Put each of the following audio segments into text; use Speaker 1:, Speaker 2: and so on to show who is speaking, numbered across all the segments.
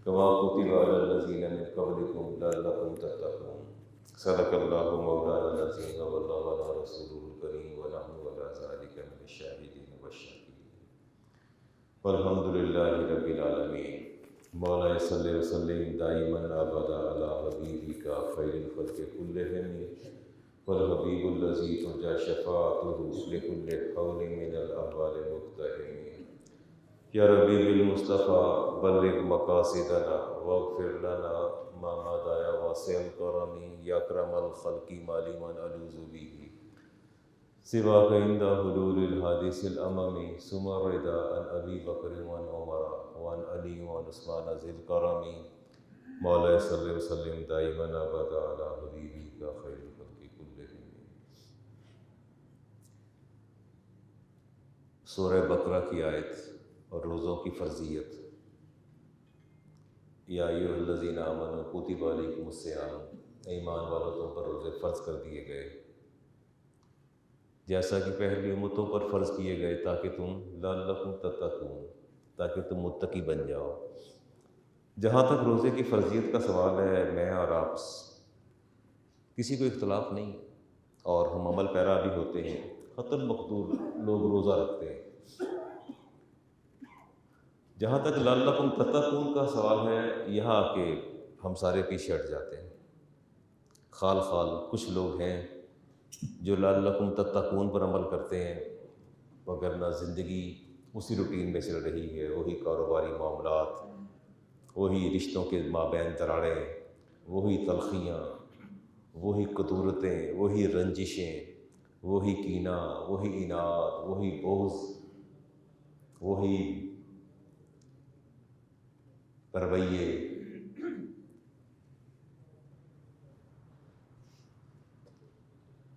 Speaker 1: كما كتب على الذين من قبلكم لعلكم تتقون صدق الله مولانا العظيم وبلغنا رسوله الكريم ونحن على ذلك من الشاهدين والشاكرين والحمد لله رب العالمين مولاي صل وسلم دائما ابدا على حبيبك خير الخلق كلهم والحبيب الذي ترجى شفاعته لكل حول من الاحوال مقتحم یا ربی بالمصطفیٰ بلغ مقاصدنا واغفر لنا ما مضى واسع الكرم یا اکرم الخلق معلما الوذ به سواك عند حلول الحادث الامم ثم الرضا عن ابی بکر وعن عمر وعن علی وعن عثمان ذی الکرم مولاي صلی وسلم دائما ابدا على حبیبک خیر الخلق كلهم۔ سورہ بقرہ کی آیت اور روزوں کی فرضیت۔ یا ایھا الذین آمنوا کتب علیکم الصیام، ایمان والوں تم پر روزے فرض کر دیے گئے جیسا کہ پہلی امتوں پر فرض کیے گئے تاکہ تم لعلکم تتقون، تاکہ تم متقی بن جاؤ۔ جہاں تک روزے کی فرضیت کا سوال ہے، میں اور آپ کسی کو اختلاف نہیں، اور ہم عمل پیرا بھی ہوتے ہیں، قطع مقدور لوگ روزہ رکھتے ہیں۔ جہاں تک لعلکم تتقون کا سوال ہے، یہاں کہ ہم سارے پیچھے ہٹ جاتے ہیں۔ خال کچھ لوگ ہیں جو لعلکم تتقون پر عمل کرتے ہیں، وگرنہ زندگی اسی روٹین میں چل رہی ہے، وہی کاروباری معاملات، وہی رشتوں کے مابین دراڑیں، وہی تلخیاں، وہی کدورتیں، وہی رنجشیں، وہی کینہ، وہی عناد، وہی بغض، وہی رویے۔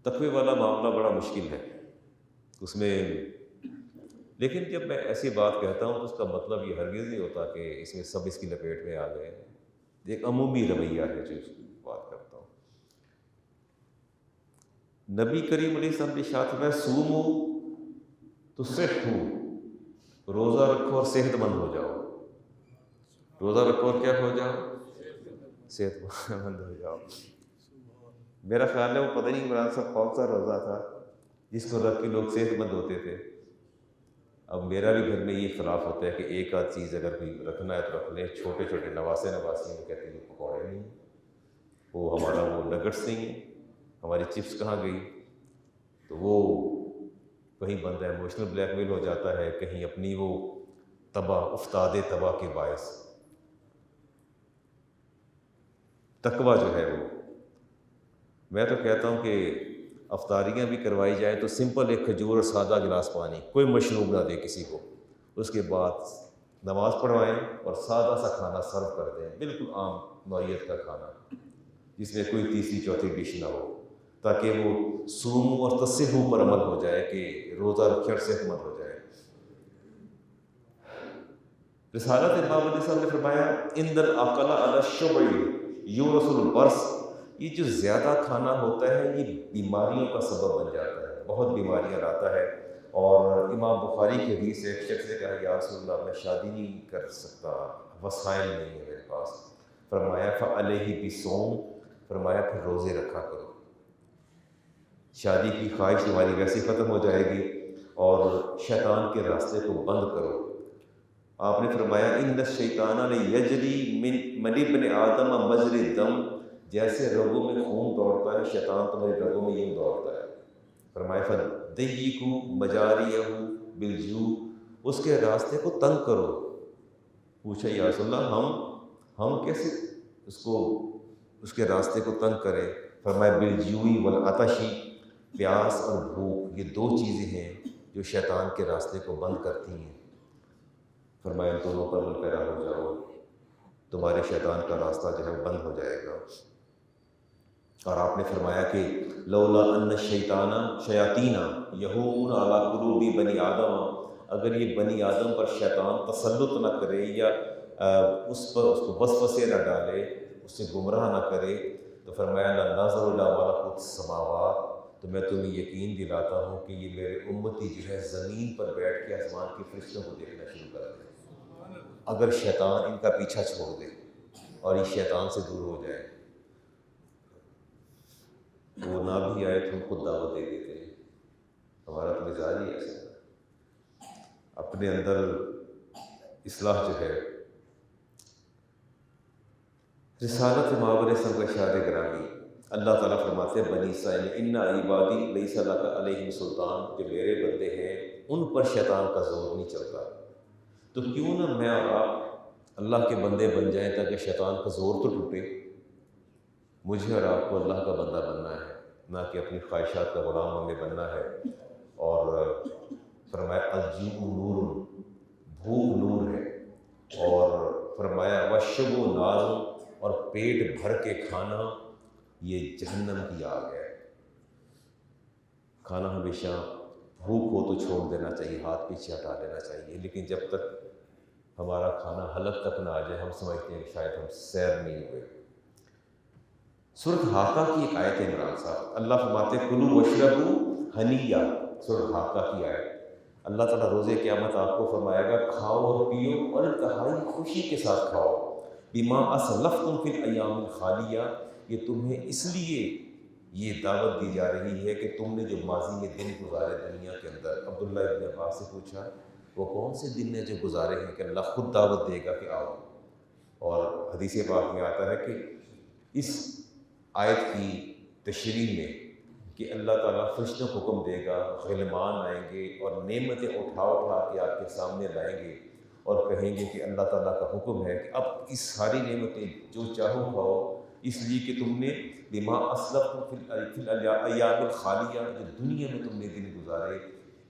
Speaker 1: تقوی والا معاملہ بڑا مشکل ہے اس میں، لیکن جب میں ایسی بات کہتا ہوں تو اس کا مطلب یہ ہرگز نہیں ہوتا کہ اس میں سب اس کی لپیٹ میں آ گئے ہیں۔ ایک عمومی رویہ ہے جو اس کی بات کرتا ہوں۔ نبی کریم علیہ السلام نے ارشاد فرمایا سومو تصحوا، روزہ رکھو اور صحت مند ہو جاؤ۔ روزہ رکھو اور کیا ہو جاؤ؟ صحت مند ہو جاؤ۔ میرا خیال ہے وہ پتہ نہیں عمران صاحب کون سا روزہ تھا جس کو رکھ کے لوگ صحت مند ہوتے تھے۔ اب میرا بھی گھر میں یہ اختلاف ہوتا ہے کہ ایک آدھ چیز اگر کوئی رکھنا ہے تو رکھ لیں۔ چھوٹے نواسی میں کہتے ہیں وہ پکوڑے نہیں ہیں، وہ ہمارا وہ نگٹس نہیں ہیں، ہماری چپس کہاں گئی؟ تو وہ کہیں بندہ ایموشنل بلیک میل ہو جاتا ہے، کہیں اپنی وہ افتاد تباہ کے باعث۔ تقویٰ جو ہے وہ، میں تو کہتا ہوں کہ افطاریاں بھی کروائی جائیں تو سمپل ایک کھجور اور سادہ گلاس پانی، کوئی مشروب نہ دے کسی کو، اس کے بعد نماز پڑھوائیں اور سادہ سا کھانا سرو کر دیں، بالکل عام نوعیت کا کھانا جس میں کوئی تیسری چوتھی ڈش نہ ہو، تاکہ وہ سومو اور تصحوا پر عمل ہو جائے کہ روزہ رکھے اور صحت مند ہو جائے۔ رسالت امام علیہ السلام نے فرمایا ان الاکل علی الشبع یورث البرص، یہ جو زیادہ کھانا ہوتا ہے یہ بیماریوں کا سبب بن جاتا ہے، بہت بیماریاں لاتا ہے۔ اور امام بخاری کی حدیث ہے، ایک شخص نے کہا یا رسول اللہ میں شادی نہیں کر سکتا، وسائل نہیں ہے میرے پاس، فرمایا فعلیہ بالصوم، فرمایا پھر روزے رکھا کرو، شادی کی خواہش تمہاری ویسے ختم ہو جائے گی، اور شیطان کے راستے کو بند کرو۔ آپ نے فرمایا ان الشیطان لیجری من ابن آدم مجری الدم، جیسے رگوں میں خون دوڑتا ہے شیطان تمہاری رگوں میں یوں دوڑتا ہے۔ فرمایا فضیقوا مجاریہ بالجوع، اس کے راستے کو تنگ کرو۔ پوچھا یا رسول اللہ ہم کیسے اس کے راستے کو تنگ کریں؟ فرمایا بالجوع والعطش، پیاس اور بھوک، یہ دو چیزیں ہیں جو شیطان کے راستے کو بند کرتی ہیں۔ فرمایا دونوں پر عمل پیرا ہو جاؤ، تمہارے شیطان کا راستہ جو ہے بند ہو جائے گا۔ اور آپ نے فرمایا کہ لولا ان الشیطان شیاطین یہومون علی قلوب بنی آدم، اگر یہ بنی آدم پر شیطان تسلط نہ کرے یا اس کو وسوسے نہ ڈالے، اس سے گمراہ نہ کرے، تو فرمایا لنظر الی ملکوت السماوات، تو میں تمہیں یقین دلاتا ہوں کہ یہ میرے امتی جو ہے زمین پر بیٹھ کے آسمان کے فرشتوں کو دیکھنا شروع کر دیں۔ اگر شیطان ان کا پیچھا چھوڑ دے اور یہ شیطان سے دور ہو جائے، وہ نہ بھی آئے تو ہم خود دعوت دے دیتے ہیں۔ ہمارا تو مزاج ہی ایسا ہے، اپنے اندر اصلاح جو ہے۔ رسالت ماور سب کا شاد گرامی، اللہ تعالیٰ فرماتے ہیں بنی اسرائیل ان عبادی لیس لک علیہم سلطان، جو میرے بندے ہیں ان پر شیطان کا زور نہیں چلتا۔ تو کیوں نہ میں اور آپ اللہ کے بندے بن جائیں تاکہ شیطان کا زور تو ٹوٹے۔ مجھے اور آپ کو اللہ کا بندہ بننا ہے، نہ کہ اپنی خواہشات کا غلام ہمیں بننا ہے۔ اور فرمایا الجوع نور، بھوک نور ہے، اور فرمایا وشب نار، اور پیٹ بھر کے کھانا یہ جہنم کی آگ ہے۔ کھانا ہمیشہ بھوک ہو تو چھوڑ دینا چاہیے، ہاتھ پیچھے ہٹا لینا چاہیے، لیکن جب تک ہمارا کھانا حلق تک نہ آ جائے ہم سمجھتے ہیں کہ شاید ہم سیر نہیں ہوئے۔ سورۃ حاقہ کی ایک آیت ہے عمران صاحب، اللہ فرماتے کلوا واشربوا ہنیّا، سورۃ حاقہ کی آیت۔ اللہ تعالیٰ روزے قیامت آپ کو فرمائے گا کھاؤ اور پیو اور انتہائی خوشی کے ساتھ کھاؤ، بما اسلفتم فی الایام الخالیہ، یہ تمہیں اس لیے یہ دعوت دی جا رہی ہے کہ تم نے جو ماضی میں دن گزارے دنیا کے اندر۔ عبداللہ ابن عباس سے پوچھا وہ کون سے دن ہیں جو گزارے ہیں کہ اللہ خود دعوت دے گا کہ آؤ؟ اور حدیث پاک میں آتا ہے کہ اس آیت کی تشریح میں کہ اللہ تعالیٰ فرشتوں کو حکم دے گا، غلمان آئیں گے اور نعمتیں اٹھا اٹھا کے آپ کے سامنے لائیں گے اور کہیں گے کہ اللہ تعالیٰ کا حکم ہے کہ اب اس ساری نعمتیں جو چاہو کھاؤ، اس لیے کہ تم نے بما اسلفتم فی الایام الخالیہ، جو دنیا میں تم نے دن گزارے۔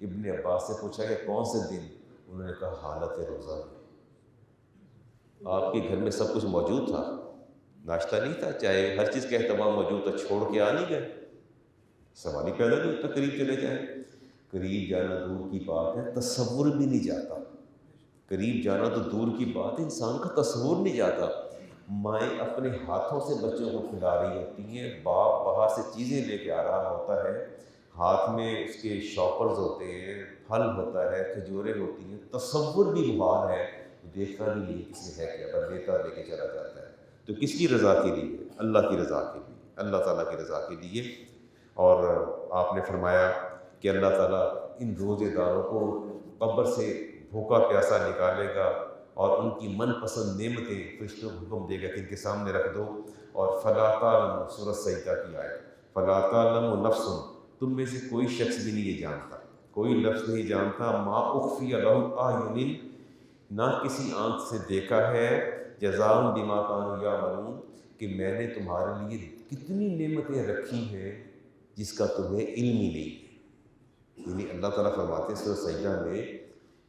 Speaker 1: ابن عباس سے پوچھا کہ کون سے دن؟ انہوں نے کہا حالت روزہ میں۔ آپ کے گھر میں سب کچھ موجود تھا، ناشتہ نہیں تھا، چاہے ہر چیز کا اہتمام موجود تھا، چھوڑ کے آ نہیں گئے، سوال ہی پیدا نہیں ہوتا قریب چلے جائیں۔ قریب جانا دور کی بات ہے، تصور بھی نہیں جاتا۔ قریب جانا تو دور کی بات ہے، انسان کا تصور نہیں جاتا۔ مائیں اپنے ہاتھوں سے بچوں کو کھلا رہی ہوتی ہیں، باپ باہر سے چیزیں لے کے آ رہا ہوتا ہے، ہاتھ میں اس کے شاپرز ہوتے ہیں، پھل ہوتا ہے، کھجوریں ہوتی ہیں، تصور بھی محال ہے، دیکھتا بھی نہیں کسی ہے کیا، پر دیتا لے کے چلا جاتا ہے۔ تو کس کی رضا کے لیے؟ اللہ کی رضا کے لیے، اللہ تعالیٰ کی رضا کے لیے۔ اور آپ نے فرمایا کہ اللہ تعالیٰ ان روزے داروں کو قبر سے بھوکا پیاسا نکالے گا اور ان کی من پسند نعمتیں فرشتوں کو حکم دے گا کہ ان کے سامنے رکھ دو۔ اور فلا تعلم، سورۃ سجدہ کی آیت، فلا تعلم نفس، تم میں سے کوئی شخص بھی نہیں یہ جانتا، کوئی لفظ نہیں جانتا، ما اخفی لہم اعین، نہ کسی آنکھ سے دیکھا ہے، جزاء بما کانوا یعملون، کہ میں نے تمہارے لیے کتنی نعمتیں رکھی ہیں جس کا تمہیں علم ہی نہیں ہے۔ یعنی اللہ تعالیٰ فرماتے ہیں سورۃ سجدہ میں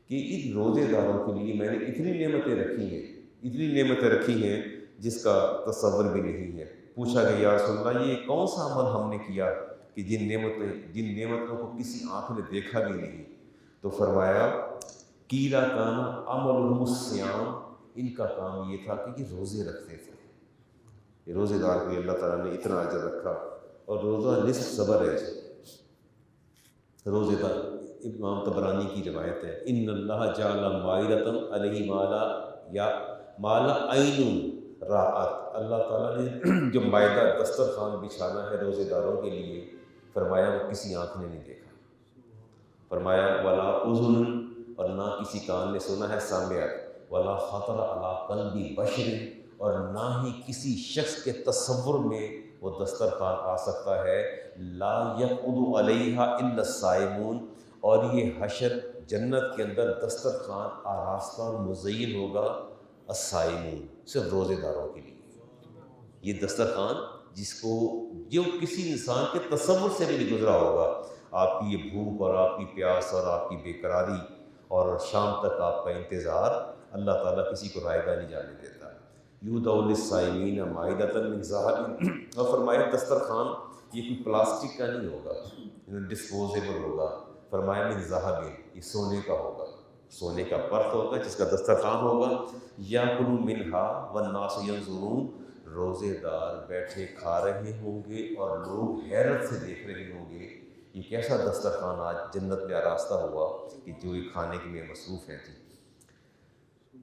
Speaker 1: کہ ان روزے داروں کے لیے میں نے اتنی نعمتیں رکھی ہیں، اتنی نعمتیں رکھی ہیں جس کا تصور بھی نہیں ہے۔ پوچھا کہ یا رسول اللہ یہ کون سا عمل ہم نے کیا کہ جن نعمتوں کو کسی آنکھ نے دیکھا بھی نہیں؟ تو فرمایا کیلا کان عملہم الصیام، ان کا کام یہ تھا کہ یہ روزے رکھتے تھے۔ یہ روزے دار کو اللہ تعالیٰ نے اتنا اجر رکھا، اور روزہ نصف صبر ہے۔ روزے دار امام طبرانی کی روایت ہے، ان اللہ جعل مائدۃ علیہ مالا یا مالا عین رات، اللہ تعالیٰ نے جو مائدہ دسترخوان بچھانا ہے روزے داروں کے لیے، فرمایا وہ کسی آنکھ نے نہیں دیکھا، فرمایا ولا اذن، اور نہ کسی کان نے سنا ہے، سامعت ولا خطر علی قلب بشر، اور نہ ہی کسی شخص کے تصور میں وہ دسترخوان آ سکتا ہے۔ لا یقعد علیہا الا الصائمون، اور یہ حشر جنت کے اندر دسترخوان آراستہ اور مزین ہوگا الصائمون، صرف روزے داروں کے لیے۔ یہ دسترخوان جس کو جو کسی انسان کے تصور سے بھی نہیں گزرا ہوگا، آپ کی یہ بھوک اور آپ کی پیاس اور آپ کی بے قراری اور شام تک آپ کا انتظار، اللہ تعالیٰ کسی کو رائے گاہ نہیں جانے دیتا۔ یودع للصائمین مائدۃ من ذہب، اور فرمایا دسترخوان یہ کوئی پلاسٹک کا نہیں ہوگا، ڈسپوزیبل ہوگا، فرمایا من ذہب، یہ سونے کا ہوگا، سونے کا پرت ہوگا جس کا دسترخوان ہوگا، یاکل منہا والناس ینظرون، روزے دار بیٹھے کھا رہے ہوں گے اور لوگ حیرت سے دیکھ رہے ہوں گے، یہ کیسا دسترخوان آج جنت میں آراستہ ہوا کہ جو یہ کھانے کے لیے مصروف ہیں۔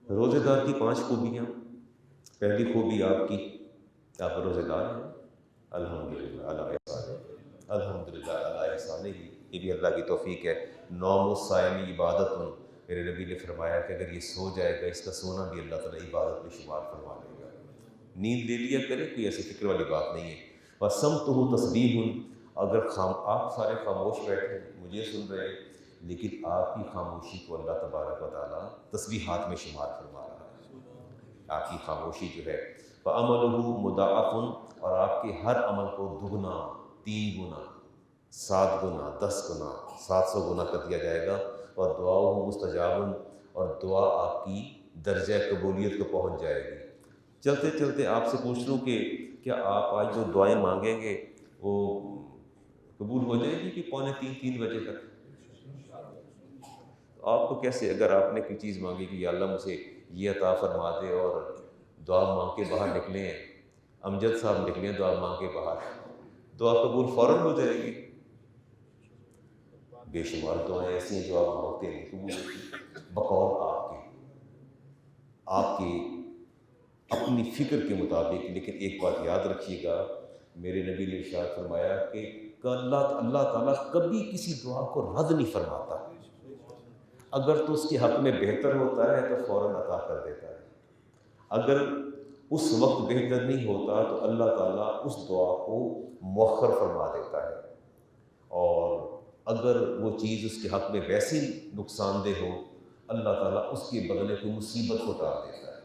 Speaker 1: روزے دار کی 5 خوبیاں. پہلی خوبی آپ کی، آپ روزے دار ہیں. الحمدللہ اللہ احسان، الحمدللہ اللہ احسان. یہ بھی اللہ کی توفیق ہے. نوم الصائم عبادت. میرے نبی نے فرمایا کہ اگر یہ سو جائے گا، اس کا سونا بھی اللہ تعالیٰ عبادت میں شمار فرما لے گا. نیند لے لیا کرے، کوئی ایسی فکر والی بات نہیں ہے. وَصَمْتُهُ تَسْبِیحٌ. اگر آپ سارے خاموش بیٹھے ہیں، مجھے سن رہے ہیں، لیکن آپ کی خاموشی کو اللہ تبارک و تعالیٰ تسبیحات میں شمار فرما رہا ہے. آپ کی خاموشی جو ہے فَعَمَلُهُ مُضَاعَفٌ. اور آپ کے ہر عمل کو دگنا، 3 گنا، 7 گنا، 10 گنا، 700 گنا کر دیا جائے گا. اور دعاؤں مستجاب. اور دعا آپ کی درجہ قبولیت کو پہنچ جائے گی. چلتے چلتے آپ سے پوچھ لوں کہ کیا آپ آج جو دعائیں مانگیں گے وہ قبول ہو جائے گی کہ 2:45 بجے تک؟ آپ کو کیسے، اگر آپ نے کوئی چیز مانگی کہ یا اللہ مجھے یہ عطا فرما دے، اور دعا مانگ کے باہر نکلے ہیں، امجد صاحب نکلے ہیں دعا مانگ کے باہر، دعا قبول فوراً ہو جائے گی؟ بے شمار دعائیں ایسی ہیں جو آپ مانگتے نہیں قبول ہوتی بقول آپ کی اپنی فکر کے مطابق. لیکن ایک بات یاد رکھیے گا، میرے نبی نے ارشاد فرمایا کہ اللہ تعالیٰ کبھی کسی دعا کو رد نہیں فرماتا. اگر تو اس کے حق میں بہتر ہوتا ہے تو فوراً عطا کر دیتا ہے. اگر اس وقت بہتر نہیں ہوتا تو اللہ تعالیٰ اس دعا کو مؤخر فرما دیتا ہے. اور اگر وہ چیز اس کے حق میں ویسی نقصان دہ ہو، اللہ تعالیٰ اس کے بدلے کوئی مصیبت کو ٹال دیتا ہے.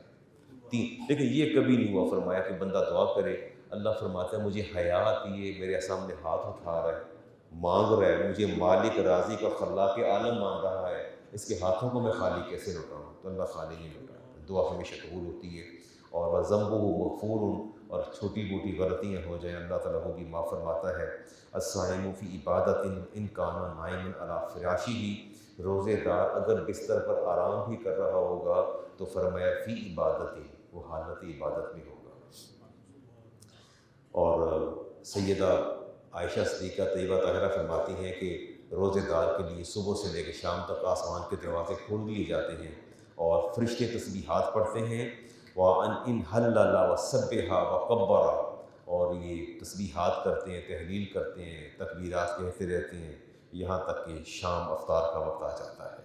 Speaker 1: لیکن یہ کبھی نہیں ہوا فرمایا کہ بندہ دعا کرے، اللہ فرماتا ہے مجھے حیات دیے، میرے سامنے ہاتھ اٹھا رہا ہے، مانگ رہا ہے، مجھے مالک راضی کا خلاق عالم مانگ رہا ہے، اس کے ہاتھوں کو میں خالی کیسے لوٹاؤں؟ تو اللہ خالی نہیں لوٹاتا. دعا ہمیشہ قبول ہوتی ہے. اور وَذَنبُهُ مَغْفُورٌ. اور چھوٹی موٹی غلطیاں ہو جائیں اللہ تعالیٰ وہ بھی معاف فرماتا ہے. الصائم فی عبادت ان کان نائما علی فراشہ. روزے دار اگر بستر پر آرام بھی کر رہا ہوگا تو فرمایا فی عبادت، وہ حالت عبادت میں ہوگا. اور سیدہ عائشہ صدیقہ طیبہ طاہرہ فرماتی ہیں کہ روزے دار کے لیے صبح سے لے کے شام تک آسمان کے دروازے کھول دیے جاتے ہیں اور فرشتے تسبیحات پڑھتے ہیں. وَأَنْ حَلَّلَ وَسَبِّحَ وَكَبَّرَ. اور یہ تسبیحات کرتے ہیں، تحلیل کرتے ہیں، تکبیرات کہتے رہتے ہیں یہاں تک کہ شام افطار کا وقت آ جاتا ہے.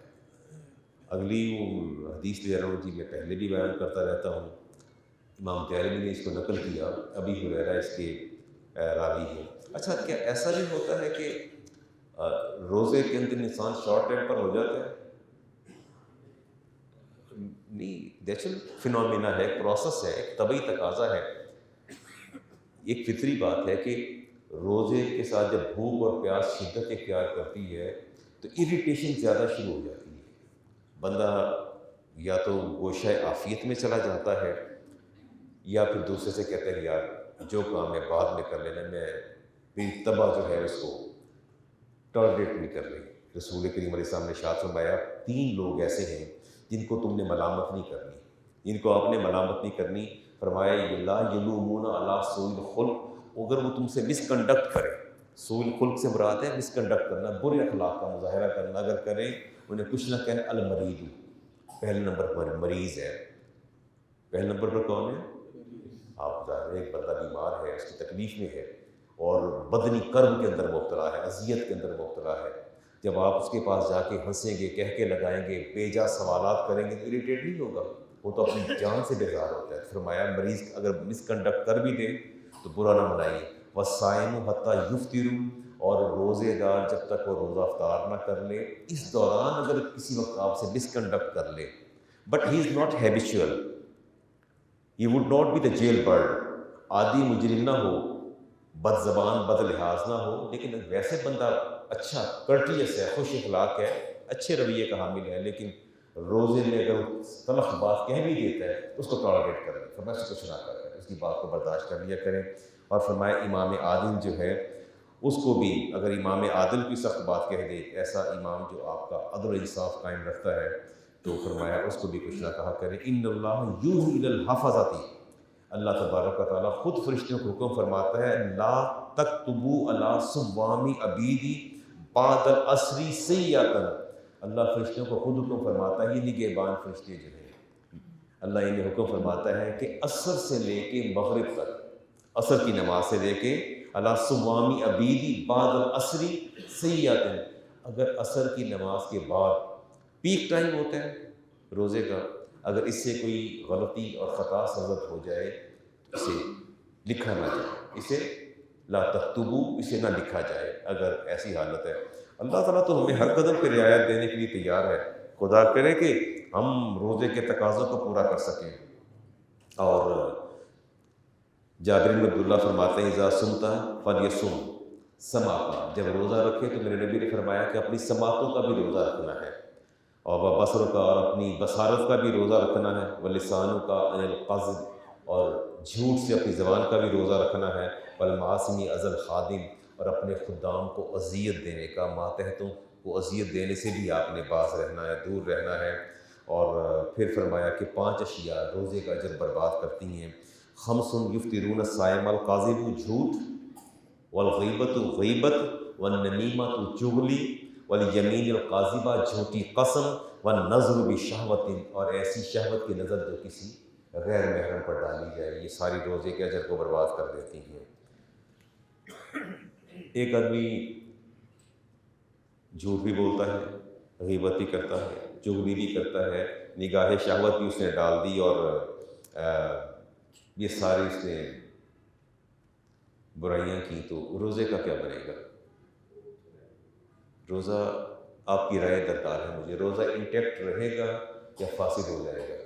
Speaker 1: اگلی وہ حدیث لے رہا ہوں جی، میں پہلے بھی بیان کرتا رہتا ہوں، امام تیرمذی نے اس کو نقل کیا، ابی ہریرہ اس کے راوی ہیں. اچھا، کیا ایسا بھی ہوتا ہے کہ روزے کے اندر انسان شارٹ ٹیمپر ہو جاتا ہے؟ نہیں، نیچرل فنومینا ہے، ایک پروسیس ہے، ایک طبعی تقاضا ہے. ایک فطری بات ہے کہ روزے کے ساتھ جب بھوک اور پیاس شدت اختیار کرتی ہے تو اریٹیشن زیادہ شروع ہو جاتی ہے. بندہ یا تو گوشہ عافیت میں چلا جاتا ہے یا پھر دوسرے سے کہتا ہے یار جو کام ہے بعد میں کر لینا، میں میری طبع جو ہے اس کو ٹالریٹ نہیں کر رہی. رسول کریم علیہ السلام نے ارشاد فرمایا 3 لوگ ایسے ہیں جن کو تم نے ملامت نہیں کرنی، جن کو آپ نے ملامت نہیں کرنی. فرمایا لا یلومون علی سوء الخلق. اگر وہ تم سے مس کنڈکٹ کرے، سوء الخلق سے مراد ہے مس کنڈکٹ کرنا، برے اخلاق کا مظاہرہ کرنا، اگر کریں انہیں کچھ نہ کہنا المریض، پہلے نمبر پر مریض ہے. پہلے نمبر پر کون ہے؟ آپ ظاہر ایک بندہ بیمار ہے، اس کی تکلیف میں ہے اور بدنی کرب کے اندر مبتلا ہے، اذیت کے اندر مبتلا ہے. جب آپ اس کے پاس جا کے ہنسیں گے، کہہ کے لگائیں گے، بے جا سوالات کریں گے تو اریٹیٹ نہیں ہوگا، وہ تو اپنی جان سے بیزار ہوتا ہے. فرمایا مریض اگر مس کنڈکٹ کر بھی دے تو برا نہ منائیے. وَالصَّائِمُ حَتَّى يُفْطِرُ. اور روزے دار جب تک وہ روزہ افطار نہ کر لے، اس دوران اگر کسی وقت آپ سے مس کنڈکٹ کر لے، but he is not habitual, he would not be the jail bird. عادی مجرم نہ ہو، بد زبان بد لحاظ نہ ہو، لیکن ویسے بندہ اچھا کرٹیس ہے، خوش اخلاق ہے، اچھے رویے کا حامل ہے، لیکن روزے میں اگر تلخ بات کہہ بھی دیتا ہے تو اس کو ٹالریٹ کریں، فرمایا اس کو کچھ نہ کریں، اس کی بات کو برداشت کر لیا کریں. اور فرمایا امام عادل جو ہے اس کو بھی اگر امام عادل کی سخت بات کہہ دے، ایسا امام جو آپ کا عدل و انصاف قائم رکھتا ہے، تو فرمایا اس کو بھی کچھ نہ کہا کریں. ان اللہ یوحی الی الحفظۃ. اللہ تبارک و تعالیٰ خود فرشتوں کو حکم فرماتا ہے لا تکتبوا علی صوام عبیدی بعد العصر سیئۃ. اللہ فرشتوں کو خود حکم فرماتا ہے، یہ نگہبان فرشتے جو ہیں اللہ انہیں حکم فرماتا ہے کہ عصر سے لے کے مغرب تک، عصر کی نماز سے لے کے علی صوامی عبیدی بعد العصری سیئاتن، اگر عصر کی نماز کے بعد پیک ٹائم ہوتا ہے روزے کا، اگر اس سے کوئی غلطی اور خطا سرزد ہو جائے تو اسے لکھا نہ جائے، اسے لا تکتبو، اسے نہ لکھا جائے اگر ایسی حالت ہے۔ اللہ تعالیٰ تو ہمیں ہر قدم پہ رعایت دینے کے لیے تیار ہے، خدا کرے کہ ہم روزے کے تقاضوں کو پورا کر سکیں۔ اور جابر بن عبداللہ فرماتے ہیں اذا سمتا فلیصم سماعتا، جب روزہ رکھے تو میرے نبی نے فرمایا کہ اپنی سماعتوں کا بھی روزہ رکھنا ہے، اور بصر کا، اور اپنی بصارت کا بھی روزہ رکھنا ہے، ولسانوں کا عن القذب، اور جھوٹ سے اپنی زبان کا بھی روزہ رکھنا ہے، والمعاصمی از الخادم، اور اپنے خدام کو اذیت دینے کا، ماتحتوں کو اذیت دینے سے بھی آپ نے باز رہنا ہے، دور رہنا ہے۔ اور پھر فرمایا کہ 5 اشیاء روزے کا اجر برباد کرتی ہیں، خمس یفطرون الصائم الکاذب، جھوٹ، والغیبت غیبت، والنمیمۃ چغلی، والیمین القاذبہ جھوٹی قسم، والنظر بشہوۃ، اور ایسی شہوت کی نظر جو کسی غیر محرم پر ڈالی جائے، یہ ساری روزے کے اجر کو برباد کر دیتی ہیں۔ ایک آدمی جھوٹ بھی بولتا ہے، غیبت بھی کرتا ہے، چغلی بھی کرتا ہے، نگاہ شہوت بھی اس نے ڈال دی، اور یہ ساری اس نے برائیاں کی، تو روزے کا کیا بنے گا؟ روزہ آپ کی رائے درکار ہے مجھے، روزہ انٹیکٹ رہے گا یا فاسد ہو جائے گا؟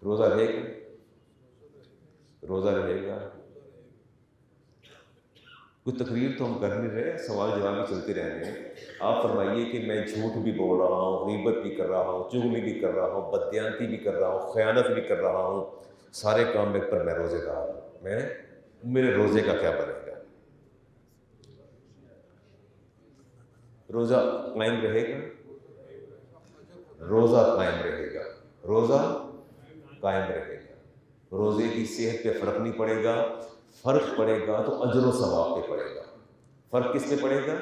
Speaker 1: روزہ رہے گا، روزہ رہے گا۔ کوئی تقریر تو ہم کر نہیں رہے، سوال جواب بھی چلتے رہ رہے ہیں۔ آپ فرمائیے کہ میں جھوٹ بھی بول رہا ہوں، غیبت بھی کر رہا ہوں، چغلی بھی کر رہا ہوں، بددیانتی بھی کر رہا ہوں، خیانت بھی کر رہا ہوں، سارے کام پر میں روزے دار ہوں، میرے روزے کا کیا بنے گا؟ روزہ قائم رہے گا؟ روزہ قائم رہے گا، روزہ قائم رہے گا۔ روزے کی صحت پہ فرق نہیں پڑے گا، فرق پڑے گا تو اجر و ثواب پہ پڑے گا۔ فرق کس پہ پڑے گا؟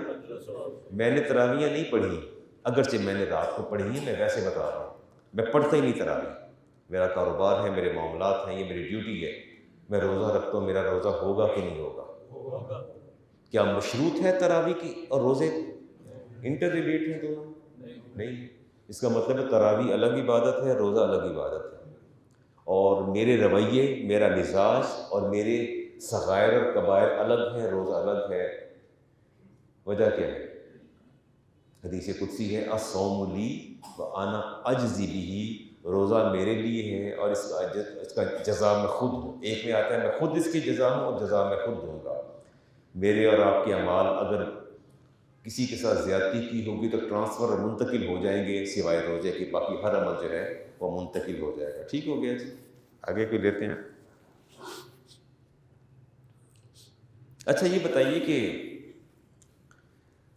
Speaker 1: میں نے تراویحیں نہیں پڑھی، اگرچہ میں نے رات کو پڑھی ہیں، میں ویسے بتا رہا ہوں، میں پڑھتا ہی نہیں تراویح، میرا کاروبار ہے، میرے معاملات ہیں، یہ میری ڈیوٹی ہے، میں روزہ رکھتا ہوں، میرا روزہ ہوگا کہ نہیں ہوگا؟ کیا مشروط ہے تراویح کی اور روزے انٹر ریلیٹ ہیں دونوں؟ نہیں۔ اس کا مطلب ہے تراویح الگ عبادت ہے، روزہ الگ عبادت ہے، اور میرے رویے، میرا مزاج اور میرے صغائر اور کبائر الگ ہیں، روزہ الگ ہے۔ وجہ کیا ہے؟ حدیث قدسی ہے الصوم لی وانا اجزی بہ، روزہ میرے لیے ہے اور اس کا جزا میں خود ہوں۔ ایک میں آتا ہے میں خود اس کی جزا ہوں اور جزا میں خود دوں گا۔ میرے اور آپ کے اعمال اگر کسی کے ساتھ زیادتی کی ہوگی تو ٹرانسفر اور منتقل ہو جائیں گے، سوائے روزے کی، باقی ہر عمل جو ہے وہ منتقل ہو جائے گا۔ ٹھیک ہو گیا جی، آگے کوئی لیتے ہیں۔ اچھا یہ بتائیے کہ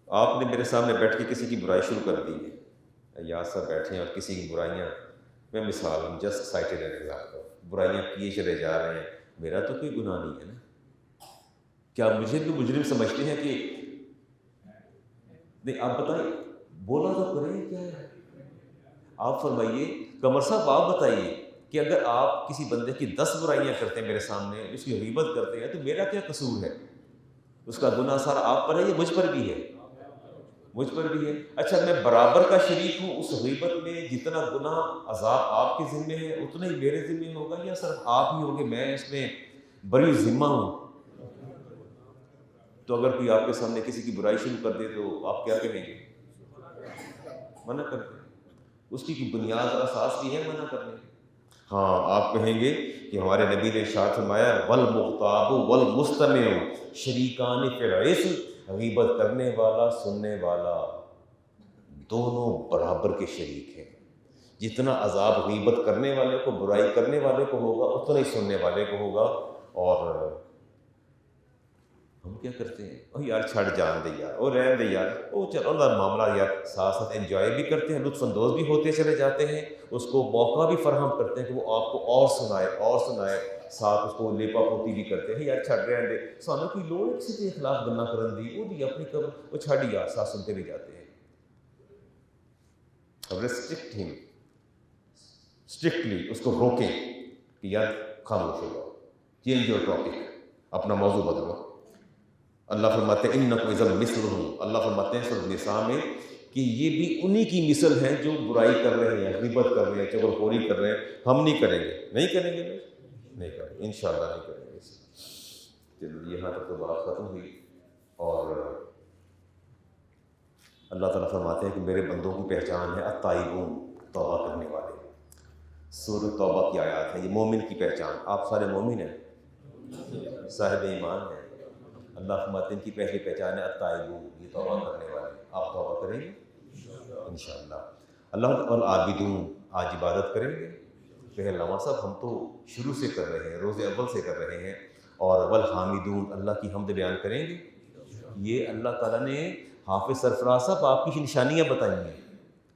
Speaker 1: آپ نے میرے سامنے بیٹھ کے کسی کی برائی شروع کر دی ہے، یا سب بیٹھے ہیں اور کسی کی برائیاں، میں مثال ہوں، جسٹ سائٹڈ این ایگزامپل، برائیاں کیے چلے جا رہے ہیں، میرا تو کوئی گناہ نہیں ہے نا، کیا مجھے بھی مجرم سمجھتے ہیں کہ نہیں؟ آپ بتائیں، بولا تو کریں کیا ہے؟ آپ فرمائیے، قمر صاحب آپ بتائیے کہ اگر آپ کسی بندے کی 10 برائیاں کرتے ہیں میرے سامنے، اس کی غیبت کرتے ہیں، تو میرا کیا قصور ہے؟ اس کا گناہ سارا آپ پر ہے یا مجھ پر بھی ہے؟ مجھ پر بھی ہے۔ اچھا میں برابر کا شریک ہوں اس غیبت میں، جتنا گناہ عذاب آپ کے ذمے ہے اتنا ہی میرے ذمے ہوگا، یا صرف آپ ہی ہوگے، میں اس میں بری ذمہ ہوں؟ تو اگر کوئی آپ کے سامنے کسی کی برائی شروع کر دے تو آپ کیا کہیں گے؟ منع کر دیں۔ اس کی کوئی بنیاد اور اساس بھی ہے منع کرنے کی؟ ہاں، آپ کہیں گے کہ ہمارے نبی نے ارشاد فرمایا والمغتاب والمستمع شریکان فی الاسم، غیبت کرنے والا سننے والا دونوں برابر کے شریک ہیں۔ جتنا عذاب غیبت کرنے والے کو، برائی کرنے والے کو ہوگا، اتنا ہی سننے والے کو ہوگا۔ اور ہم کیا کرتے ہیں؟ او یار چھڑ جان دے یار، او رہن دے یار، او چلو اللہ معاملہ، یار ساتھ ساتھ انجوائے بھی کرتے ہیں، لطف اندوز بھی ہوتے چلے جاتے ہیں، اس کو موقع بھی فراہم کرتے ہیں کہ وہ آپ کو اور سنائے اور سنائے، ساتھ اس کو لیپا پوتی بھی کرتے ہیں، یار چھڑ رہن دے، سانوں کوئی لوڑ ہے کسی کے اخلاق گنا کرن دی، وہ دی اپنی قبر، وہ چھڑ یار، ساتھ سنتے بھی جاتے ہیں۔ ریسٹرکٹ ہم، اسٹرکٹلی اس کو روکیں کہ یار خاموش ہو جاؤ، چینج یور ٹاپک، اپنا موضوع بدلو۔ اللہ فرماتے ہیں انکم اذا مثلہم، اللہ فرماتے ہیں سورۃ النساء میں کہ یہ بھی انہی کی مثل ہے جو برائی کر رہے ہیں، غیبت کر رہے ہیں، چغلخوری کر رہے ہیں۔ ہم نہیں کریں گے، نہیں کریں گے، نہیں کریں گے، انشاءاللہ نہیں کریں گے۔ چلو یہاں تک تو بات ختم ہوئی، اور اللہ تعالیٰ فرماتے ہیں کہ میرے بندوں کی پہچان ہے التائبون، توبہ کرنے والے۔ سورۃ توبہ کی آیات ہیں، یہ مومن کی پہچان۔ آپ سارے مومن ہیں، صاحب ایمان ہیں۔ اللہ فرماتے ہیں ان کی پہلی پہچان ہے التائبون، یہ توبہ کرنے والے۔ آپ توبہ کریں گے انشاءاللہ۔ اللہ والعابدون، آج عبادت کریں گے۔ پہلواں صاحب ہم تو شروع سے کر رہے ہیں، روز اول سے کر رہے ہیں۔ اور والحامدون، اللہ کی حمد بیان کریں گے۔ یہ اللہ تعالیٰ نے حافظ سرفراز صاحب آپ کی نشانیاں بتائی ہیں۔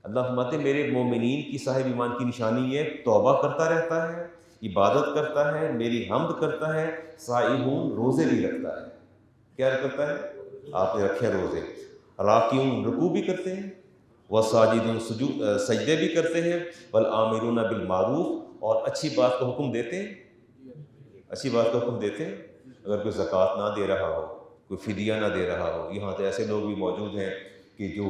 Speaker 1: اللہ فرماتے ہیں میرے مومنین کی، صاحب ایمان کی نشانی ہے توبہ کرتا رہتا ہے، عبادت کرتا ہے، میری حمد کرتا ہے، صائمون، روزے بھی رکھتا ہے۔ کیا کرتا ہے؟ آپ نے رکھے روزے۔ راکعون، رکوع بھی کرتے ہیں، وساجدون، سجدے بھی کرتے ہیں، والآمرون بالمعروف، اور اچھی بات کا حکم دیتے ہیں، اچھی بات کا حکم دیتے ہیں۔ اگر کوئی زکوٰۃ نہ دے رہا ہو، کوئی فدیہ نہ دے رہا ہو، یہاں تو ایسے لوگ بھی موجود ہیں کہ جو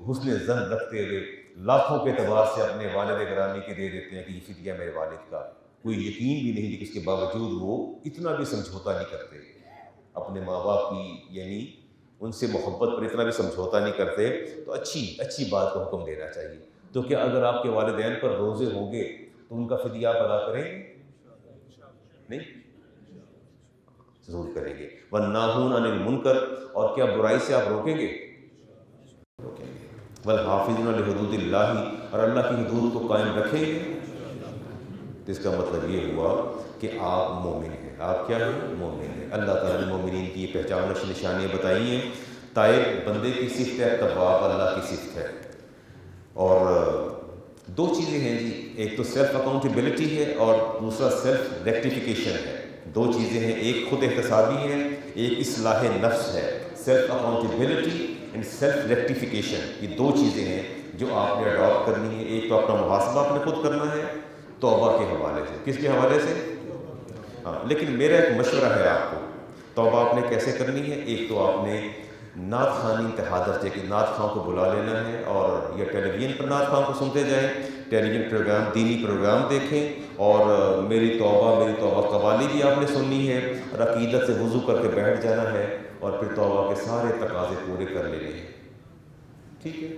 Speaker 1: حسن ظن رکھتے ہوئے لاکھوں کے اعتبار سے اپنے والد گرامی کے دے دیتے ہیں کہ یہ فدیہ میرے والد کا، کوئی یقین بھی نہیں، لیکن اس کے باوجود وہ اتنا بھی سمجھوتا نہیں کرتے اپنے ماں باپ کی، یعنی ان سے محبت پر اتنا بھی سمجھوتا نہیں کرتے۔ تو اچھی بات کا حکم دینا چاہیے۔ تو کیا اگر آپ کے والدین پر روزے ہوں گے تو ان کا فدیہ آپ ادا کریں گے؟ نہیں، ضرور کریں گے۔ والناہون عن المنکر، اور کیا برائی سے آپ روکیں گے؟ روکیں گے۔ والحافظون لحدود اللہ، اور اللہ کی حدود کو قائم رکھیں گے۔ تو اس کا مطلب یہ ہوا کہ آپ مومن ہیں۔ آپ کیا ہیں؟ مومن ہیں۔ اللہ تعالیٰ نے مومنین کی یہ پہچان اور نشانیاں بتائی ہیں۔ تائب بندے کی صفت ہے، تواب اللہ کی صفت ہے۔ اور دو چیزیں ہیں جی، ایک تو سیلف اکاؤنٹیبلٹی ہے اور دوسرا سیلف ریکٹیفیکیشن ہے۔ دو چیزیں ہیں، ایک خود احتسابی ہے، ایک اصلاح نفس ہے۔ Self accountability and self rectification, یہ دو چیزیں ہیں جو آپ نے اڈاپٹ کرنی ہے۔ ایک تو اپنا محاسبہ آپ نے خود کرنا ہے توبہ کے حوالے سے۔ کس کے حوالے سے؟ ہاں، لیکن میرا ایک مشورہ ہے آپ کو، توبہ آپ نے کیسے کرنی ہے؟ ایک تو آپ نے نعت خوانی انتہا درجے کی نعت خواں کو بلا لینا ہے، اور یا ٹیلی ویژن پر نعت خواں کو سنتے جائیں، ٹیلی ویژن پروگرام، دینی پروگرام دیکھیں، اور میری توبہ قوالی بھی آپ نے سننی ہے، اور عقیدت سے وضو کر کے بیٹھ جانا ہے، اور پھر توبہ کے سارے تقاضے پورے کر لینے ہیں۔ ٹھیک ہے؟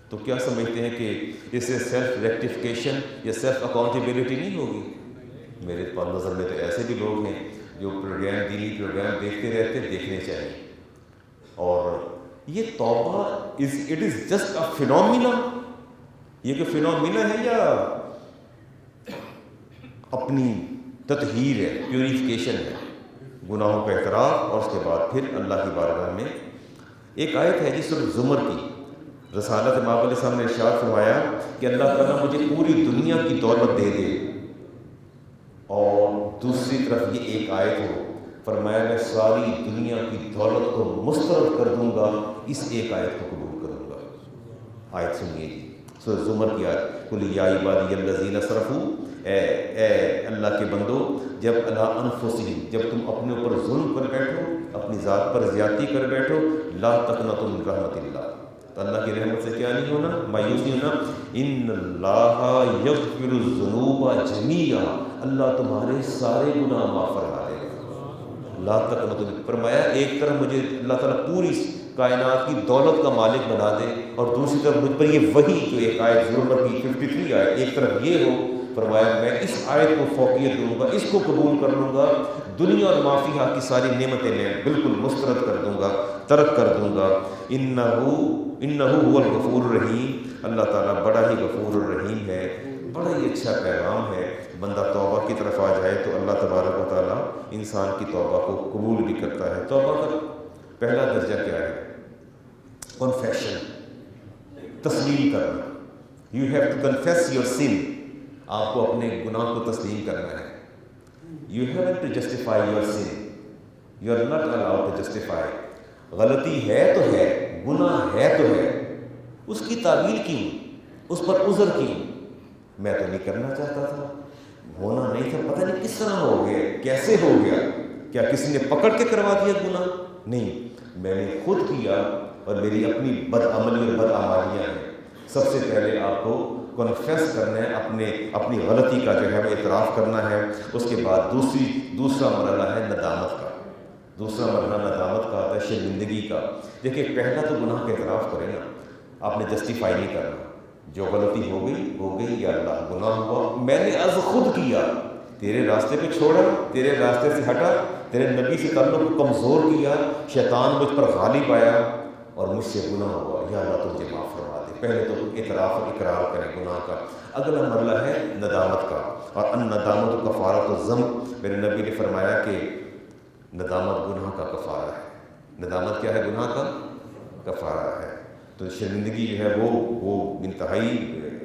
Speaker 1: تو کیا سمجھتے ہیں کہ اس سے سیلف ریکٹیفیکیشن یا سیلف اکاؤنٹیبلٹی نہیں ہوگی؟ میرے نظر میں تو ایسے بھی لوگ ہیں جو پروگرام، دینی پروگرام دیکھتے رہتے، دیکھنے چاہیے۔ اور یہ توبہ it is just a phenomena, یہ کہ فینومینا ہے یا اپنی تطہیر ہے، پیوریفیکیشن ہے، گناہوں کا اعتراف، اور اس کے بعد پھر اللہ کی بارگاہ میں۔ ایک آیت ہے جی سورۃ زمر کی، رسالت امام علیہ السلام نے ارشاد فرمایا کہ اللہ تعالیٰ مجھے پوری دنیا کی دولت دے دے، اور دوسری طرف یہ ایک آیت ہو، فرمایا میں ساری دنیا کی دولت کو مسترد کر دوں گا، اس ایک آیت کو قبول کروں گا۔ آیت سنیے جی، سورۃ زمر کی آیت، قل یا عبادی الذین اسرفوا، اے اللہ کے بندو، جب علی انفسہم، جب تم اپنے اوپر ظلم کر بیٹھو، اپنی ذات پر زیادتی کر بیٹھو، لا تقنطوا من رحمت اللہ، تو اللہ کی رحمت سے کیا نہیں ہونا؟ مایوس نہیں ہونا۔ ان اللہ یغفر الذنوب جمیعا، اللہ تمہارے سارے گناہ معاف فرما دے گا۔ لا تقنطوا، فرمایا ایک طرف مجھے اللہ تعالیٰ پوری کائنات کی دولت کا مالک بنا دے، اور دوسری طرف مجھ پر یہ وہی جو ایک آیت زمر کی 53 آیت، ایک طرف یہ ہو، فرمایا میں اس آیت کو فوقیت دوں گا، اس کو قبول کر لوں گا، دنیا اور ما فیہا کی ساری نعمتیں میں بالکل مسترد کر دوں گا، ترک کر دوں گا۔ انہ هو الغفور الرحیم، اللہ تعالیٰ بڑا ہی غفور الرحیم ہے۔ بڑا ہی اچھا پیغام ہے، بندہ توبہ کی طرف آ جائے تو اللہ تبارک و تعالیٰ انسان کی توبہ کو قبول بھی کرتا ہے۔ توبہ کا پہلا درجہ کیا ہے؟ کنفیشن، تسلیم کرنا۔ You have to confess your sin, آپ کو اپنے گناہ کو تسلیم کرنا ہے۔ You have to justify your sin, you are not allowed to justify. غلطی ہے تو ہے، گناہ ہے تو ہے، اس کی تعویل کیوں، اس پر عذر کیوں؟ میں تو نہیں کرنا چاہتا تھا، ہونا نہیں تھا، پتہ نہیں کس طرح ہو گیا، کیسے ہو گیا، کیا کسی نے پکڑ کے کروا دیا گناہ؟ نہیں، میں نے خود کیا، اور میری اپنی بدعملی اور بدعمالیاں ہیں۔ سب سے پہلے آپ کو کنفیس کرنا ہے، اپنی غلطی کا جو ہے وہ اعتراف کرنا ہے۔ اس کے بعد دوسرا مرحلہ ہے ندامت کا۔ دوسرا مرحلہ ندامت کا آتا ہے، شرمندگی کا۔ دیکھیں، پہلا تو گناہ کا اعتراف کریں نا، آپ نے جسٹیفائی نہیں کرنا، جو غلطی ہو گئی، یا اللہ گناہ ہوا، میں نے از خود کیا، تیرے راستے پہ چھوڑا، تیرے راستے سے ہٹا، تیرے نبی سے تعلق کو کمزور کیا، شیطان مجھ پر غالب آیا اور مجھ سے گناہ ہوا، یا اللہ تجھے معاف فرما دے۔ پہلے تو اعتراف اور اقرار کریں گناہ کا۔ اگلا مرحلہ ہے ندامت کا، اور الندامت کفارۃ الذنب۔ میرے نبی نے فرمایا کہ ندامت گناہ کا کفارہ ہے۔ ندامت کیا ہے؟ گناہ کا کفارہ ہے۔ تو شرمندگی جو ہے وہ انتہائی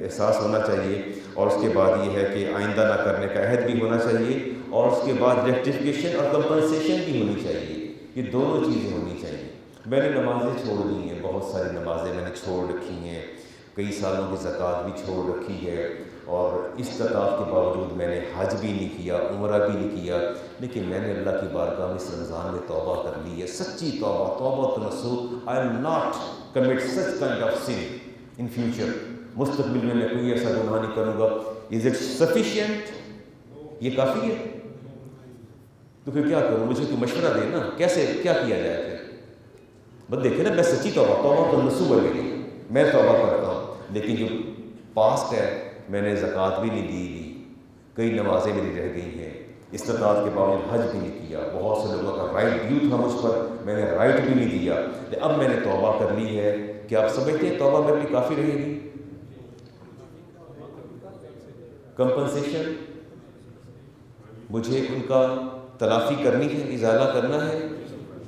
Speaker 1: احساس ہونا چاہیے، اور اس کے بعد یہ ہے کہ آئندہ نہ کرنے کا عہد بھی ہونا چاہیے، اور اس کے بعد ریکٹیفیکیشن اور کمپنسیشن بھی ہونی چاہیے۔ یہ دونوں چیزیں ہونی چاہیے۔ میں نے نمازیں چھوڑ دی ہیں، بہت ساری نمازیں میں نے چھوڑ رکھی ہیں، کئی سالوں کی زکوٰۃ بھی چھوڑ رکھی ہے، اور استطاعت کے باوجود میں نے حج بھی نہیں کیا، عمرہ بھی نہیں کیا، لیکن میں نے اللہ کی بارگاہ میں اس رمضان میں توبہ کر لی ہے، سچی توبہ نصوح۔ I will not commit such kind of sin in future. مستقبل میں کوئی ایسا گناہ نہیں کروں گا۔ Is it sufficient? یہ کافی ہے؟ تو پھر کیا کروں؟ مجھے کوئی مشورہ دے نا، کیسے کیا کیا جائے پھر؟ بس دیکھیں نا، میں سچی توبہ نصوح ہے میری، میں توبہ کرتا ہوں، لیکن جو پاسٹ ہے، میں نے زکوٰۃ بھی نہیں دی، کئی نمازیں میری رہ گئی ہیں، استطاعت کے باوجود حج بھی نہیں کیا، بہت سے لوگوں کا رائٹ ڈیو تھا مجھ پر، میں نے رائٹ بھی نہیں دیا، اب میں نے توبہ کر لی ہے۔ کیا آپ سمجھتے ہیں توبہ میرے لیے کافی رہے گی؟ کمپنسیشن، مجھے ان کا تلافی کرنی ہے، ازالہ کرنا ہے۔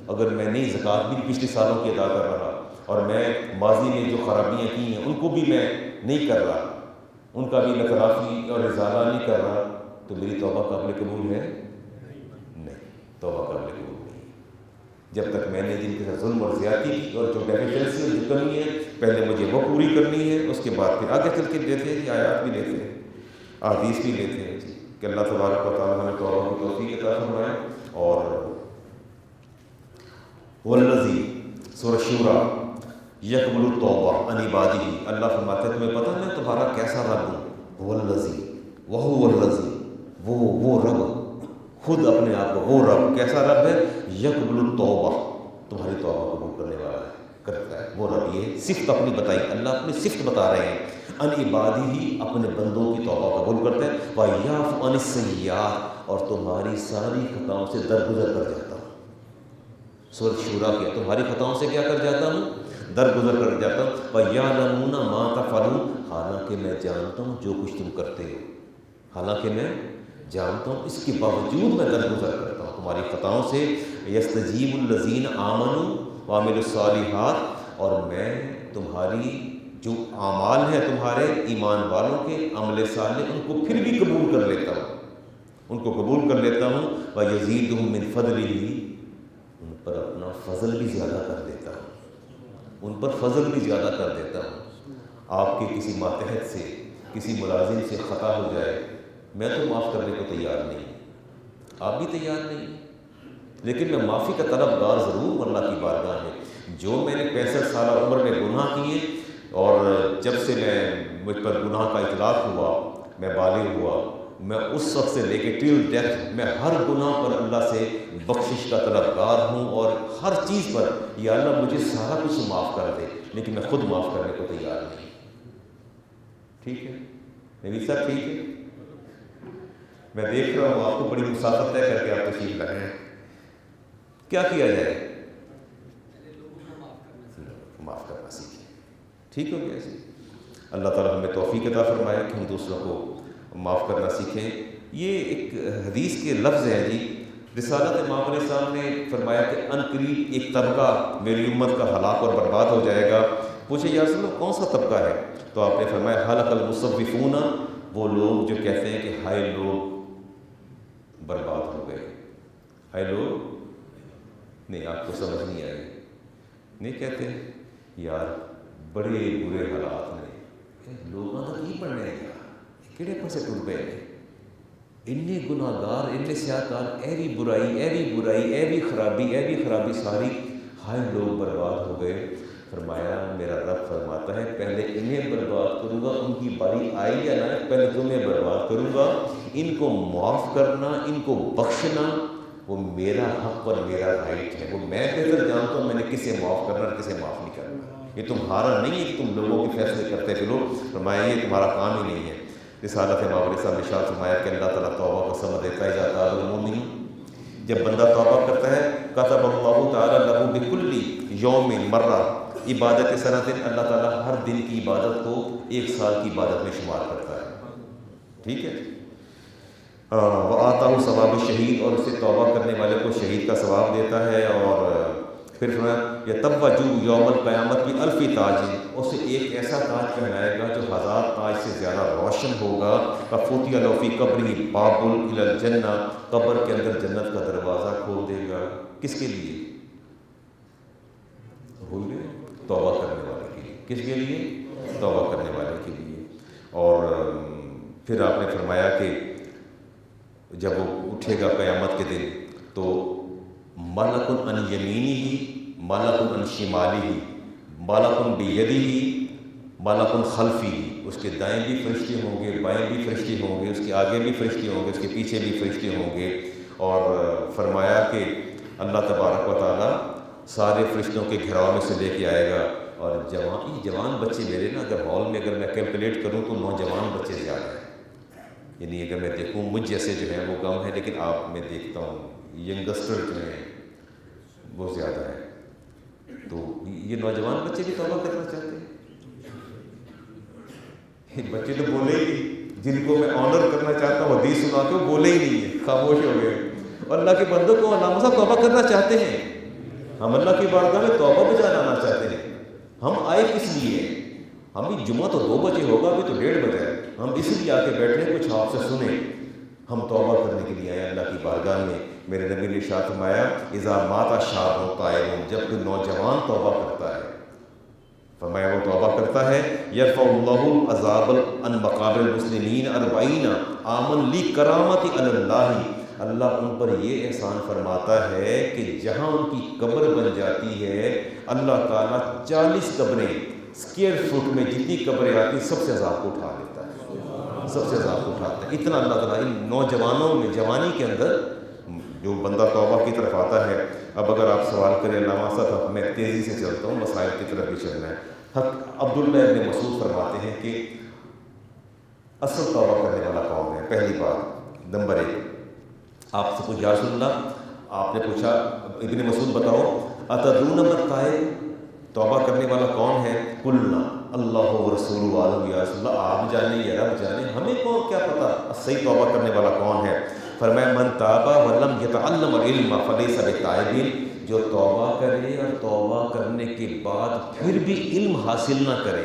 Speaker 1: اگر میں نہیں زکوٰۃ بھی پچھلے سالوں کی ادا کر رہا، اور میں ماضی میں جو خرابیاں کی ہیں ان کو بھی میں نہیں کر رہا، ان کا بھی تلافی اور ازالہ نہیں کر رہا، تو میری توبہ قابل قبول ہے؟ نہیں، توبہ قابل قبول نہیں۔ جب تک میں نے جن کے ساتھ ظلم اور زیادتی کی، اور جو ڈیفیشنسی اور جو کمی ہے، پہلے مجھے وہ پوری کرنی ہے، اس کے بعد پھر آگے چل کے لیتے ہیں، آیات بھی لیتے ہیں، احادیث بھی لیتے ہیں کہ اللہ تبارک و تعالیٰ ہمیں توبہ کی توفیق عطا فرمائے۔ اور والذی، سورہ شورى، یقبل التوبہ عن عبادہ، اللہ فرماتے ہیں تمہیں پتہ میں تمہارا کیسا رب ہوں؟ والذی، وہو الذی، وہ رب، خود اپنے آپ کو وہ رب کیسا رب ہے؟ یقبل التوبہ، تمہاری توبہ قبول کرنے والا ہے، کرتا ہے وہ رب۔ یہ صفت اپنی بتائی، اللہ اپنی صفت بتا رہے ہیں، عن عبادہ، اپنے بندوں کی توبہ قبول کرتے ہیں، وَيَعْفُ عَنِ السَّيِّئَاتِ، اور تمہاری ساری خطاؤں سے درگزر کر جاتا ہوں۔ سورۃ شورى کے تمہاری خطاؤں سے کیا کر جاتا ہوں؟ درگزر کر جاتا ہوں۔ وَيَعْلَمُونَ مَا تَفْعَلُونَ، حالانکہ میں جانتا ہوں جو کچھ تم کرتے ہو، حالانکہ میں جانتا ہوں، اس کے باوجود میں درگزر کرتا ہوں تمہاری خطاؤں سے۔ یستجیب الذین آمنوا وعملوا الصالحات، اور میں تمہاری جو اعمال ہیں تمہارے ایمان والوں کے عمل صالح، ان کو پھر بھی قبول کر لیتا ہوں، ان کو قبول کر لیتا ہوں۔ وَيَزِيدُهُم مِّن فَضْلِهِ، ان پر اپنا فضل بھی زیادہ کر دیتا ہوں، ان پر فضل بھی زیادہ کر دیتا ہوں۔ آپ کے کسی ماتحت سے، کسی ملازم سے خطا ہو جائے، میں تو معاف کرنے کو تیار نہیں، آپ بھی تیار نہیں، لیکن میں معافی کا طلبگار ضرور ہوں اللہ کی بارگاہ میں۔ جو میں نے 65 سالہ عمر میں گناہ کیے، اور جب سے مجھ پر گناہ کا اطلاق ہوا، میں بالغ ہوا، میں اس وقت سے لے کے ٹل ڈیتھ میں ہر گناہ پر اللہ سے بخشش کا طلبگار ہوں، اور ہر چیز پر یا اللہ مجھے سارا کچھ معاف کر دے، لیکن میں خود معاف کرنے کو تیار نہیں۔ ٹھیک ہے نبی صاحب؟ ٹھیک ہے، میں دیکھ رہا ہوں آپ کو بڑی مسافت طے کر کے آپ تشریف لائے ہیں، کیا کیا جائے؟ معاف کرنا سیکھیں۔ ٹھیک ہو گیا جی؟ اللہ تعالیٰ ہمیں توفیق عطا فرمائے کہ ہم دوسروں کو معاف کرنا سیکھیں۔ یہ ایک حدیث کے لفظ ہیں جی، رسالت امام علیہ السلام نے فرمایا کہ ان قریب ایک طبقہ میری امت کا ہلاک اور برباد ہو جائے گا۔ پوچھے یا رسول اللہ کون سا طبقہ ہے؟ تو آپ نے فرمایا حلق المصوفون، وہ لوگ جو کہتے ہیں کہ ہائے لوگ برباد ہو گئے۔ ہائے لوگ نہیں، آپ کو سمجھ نہیں آئی، نہیں کہتے یار بڑے برے حالات نے، لوگوں کا کی پڑھنے گیا، کہڑے پاسے ٹر پے نے، اننے گناہگار، اننے سیاکار، ایوی برائی ایوی برائی ایوی خرابی ساری، ہائے لوگ برباد ہو گئے۔ فرمایا میرا رب فرماتا ہے پہلے انہیں برباد کروں گا، ان کی باری آئی یا نہ پہلے تمہیں برباد کروں گا۔ ان کو معاف کرنا، ان کو بخشنا وہ میرا حق اور میرا رائٹ ہے، وہ میں بہتر جانتا ہوں میں نے کسے معاف کرنا اور کسے معاف نہیں کرنا۔ یہ تمہارا نہیں ہے کہ تم لوگوں کے فیصلے کرتے پھرو۔ فرمایا یہ تمہارا کام ہی نہیں ہے۔ رسالت امام علیہ السلام نے ارشاد فرمایا کہ اللہ تعالیٰ توبہ کو سمجھ دیتا ہے جاتا ہے المؤمن، جب بندہ توبہ کرتا ہے کتب اللہ تعالیٰ لہ بکل یوم مرہ عبادت سنۃ، اللہ تعالیٰ ہر دن کی عبادت کو 1 سال کی عبادت میں شمار کرتا ہے، ٹھیک ہے۔ وآتاہ ثواب الشہید، اور اسے توبہ کرنے والے کو شہید کا ثواب دیتا ہے۔ اور پھر فرمایا یتوج یوم القیامت کی الف تاج، اسے ایک ایسا تاج پہنائے گا جو 1000 تاج سے زیادہ روشن ہوگا۔ ففتح له فی قبرہ باب الی الجنہ، قبر کے اندر جنت کا دروازہ کھول دے گا۔ کس کے لیے؟ بھول گئے؟ توبہ کرنے والے کے لیے۔ کس کے لیے؟ توبہ کرنے والے کے لیے۔ اور پھر آپ نے فرمایا کہ جب وہ اٹھے گا قیامت کے دن تو ملک عن یمینہ ملک عن شمالہ ملک بیدہ ملک خلفہ، اس کے دائیں بھی فرشتے ہوں گے، بائیں بھی فرشتے ہوں گے، اس کے آگے بھی فرشتے ہوں گے، اس کے پیچھے بھی فرشتے ہوں گے۔ اور فرمایا کہ اللہ تبارک و تعالیٰ سارے فرشتوں کے گھراؤ میں سے لے کے آئے گا، اور جوان بچے میرے نا، اگر ہال میں اگر میں کیلکولیٹ کروں تو نوجوان بچے زیادہ ہیں، یعنی اگر میں دیکھوں مجھ جیسے جو ہیں وہ کم ہے، لیکن آپ میں دیکھتا ہوں ینگسٹر جو ہیں وہ زیادہ ہیں۔ تو یہ نوجوان بچے بھی توبہ کرنا چاہتے ہیں؟ بچے تو بولے ہی نہیں، جن کو میں آنر کرنا چاہتا ہوں حدیث سنا کے وہ بولے ہی نہیں ہے، خاموش ہو گئے۔ اور اللہ کے بندوں کو علامہ صاحب توبہ کرنا چاہتے ہیں، ہم اللہ کی بارگاہ میں توبہ بجا لانا چاہتے ہیں۔ ہم آئے کس لیے؟ ہمیں جمعہ تو 2 بجے ہوگا، ابھی تو 1:30 بجے ہے، ہم اس لیے آ کے بیٹھے ہیں کچھ آپ سے سنیں۔ ہم توبہ کرنے کے لیے آئے اللہ کی بارگاہ میں۔ میرے نبی نے ارشاد فرمایا اذا مات شاب طائب، جب کوئی نوجوان توبہ کرتا ہے، فرمایا وہ توبہ کرتا ہے یرفع اللہ العذاب عن مقابر المسلمین 40 عاما لکرامت علی اللہ، اللہ ان پر یہ احسان فرماتا ہے کہ جہاں ان کی قبر بن جاتی ہے اللہ تعالیٰ 40 قبریں اسکیئر فٹ میں جتنی قبریں آتی سب سے عذاب کو اٹھا لیتا ہے، سب سے عذاب کو اٹھاتا ہے۔ اتنا اللہ تعالیٰ ان نوجوانوں میں جوانی کے اندر جو بندہ توبہ کی طرف آتا ہے۔ اب اگر آپ سوال کریں علامہ صاحب، میں تیزی سے چلتا ہوں، مسائل کی طرف بھی چلنا ہے۔ عبداللہ ابن مسعود فرماتے ہیں کہ اصل توبہ کرنے والا کون ہے؟ پہلی بات نمبر 1، آپ سے پوچھا یا رسول اللہ، آپ نے پوچھا ابن مسعود بتاؤ اتدرون من تائب، توبہ کرنے والا کون ہے؟ قلنا اللہ و رسول عالم، یا رسول اللہ آپ جانے یا رب جانے، ہمیں کون کیا پتہ صحیح توبہ کرنے والا کون ہے؟ فرمایا من تاب ولم یتعلم العلم فلیس بتائب، جو توبہ کرے اور توبہ کرنے کے بعد پھر بھی علم حاصل نہ کرے،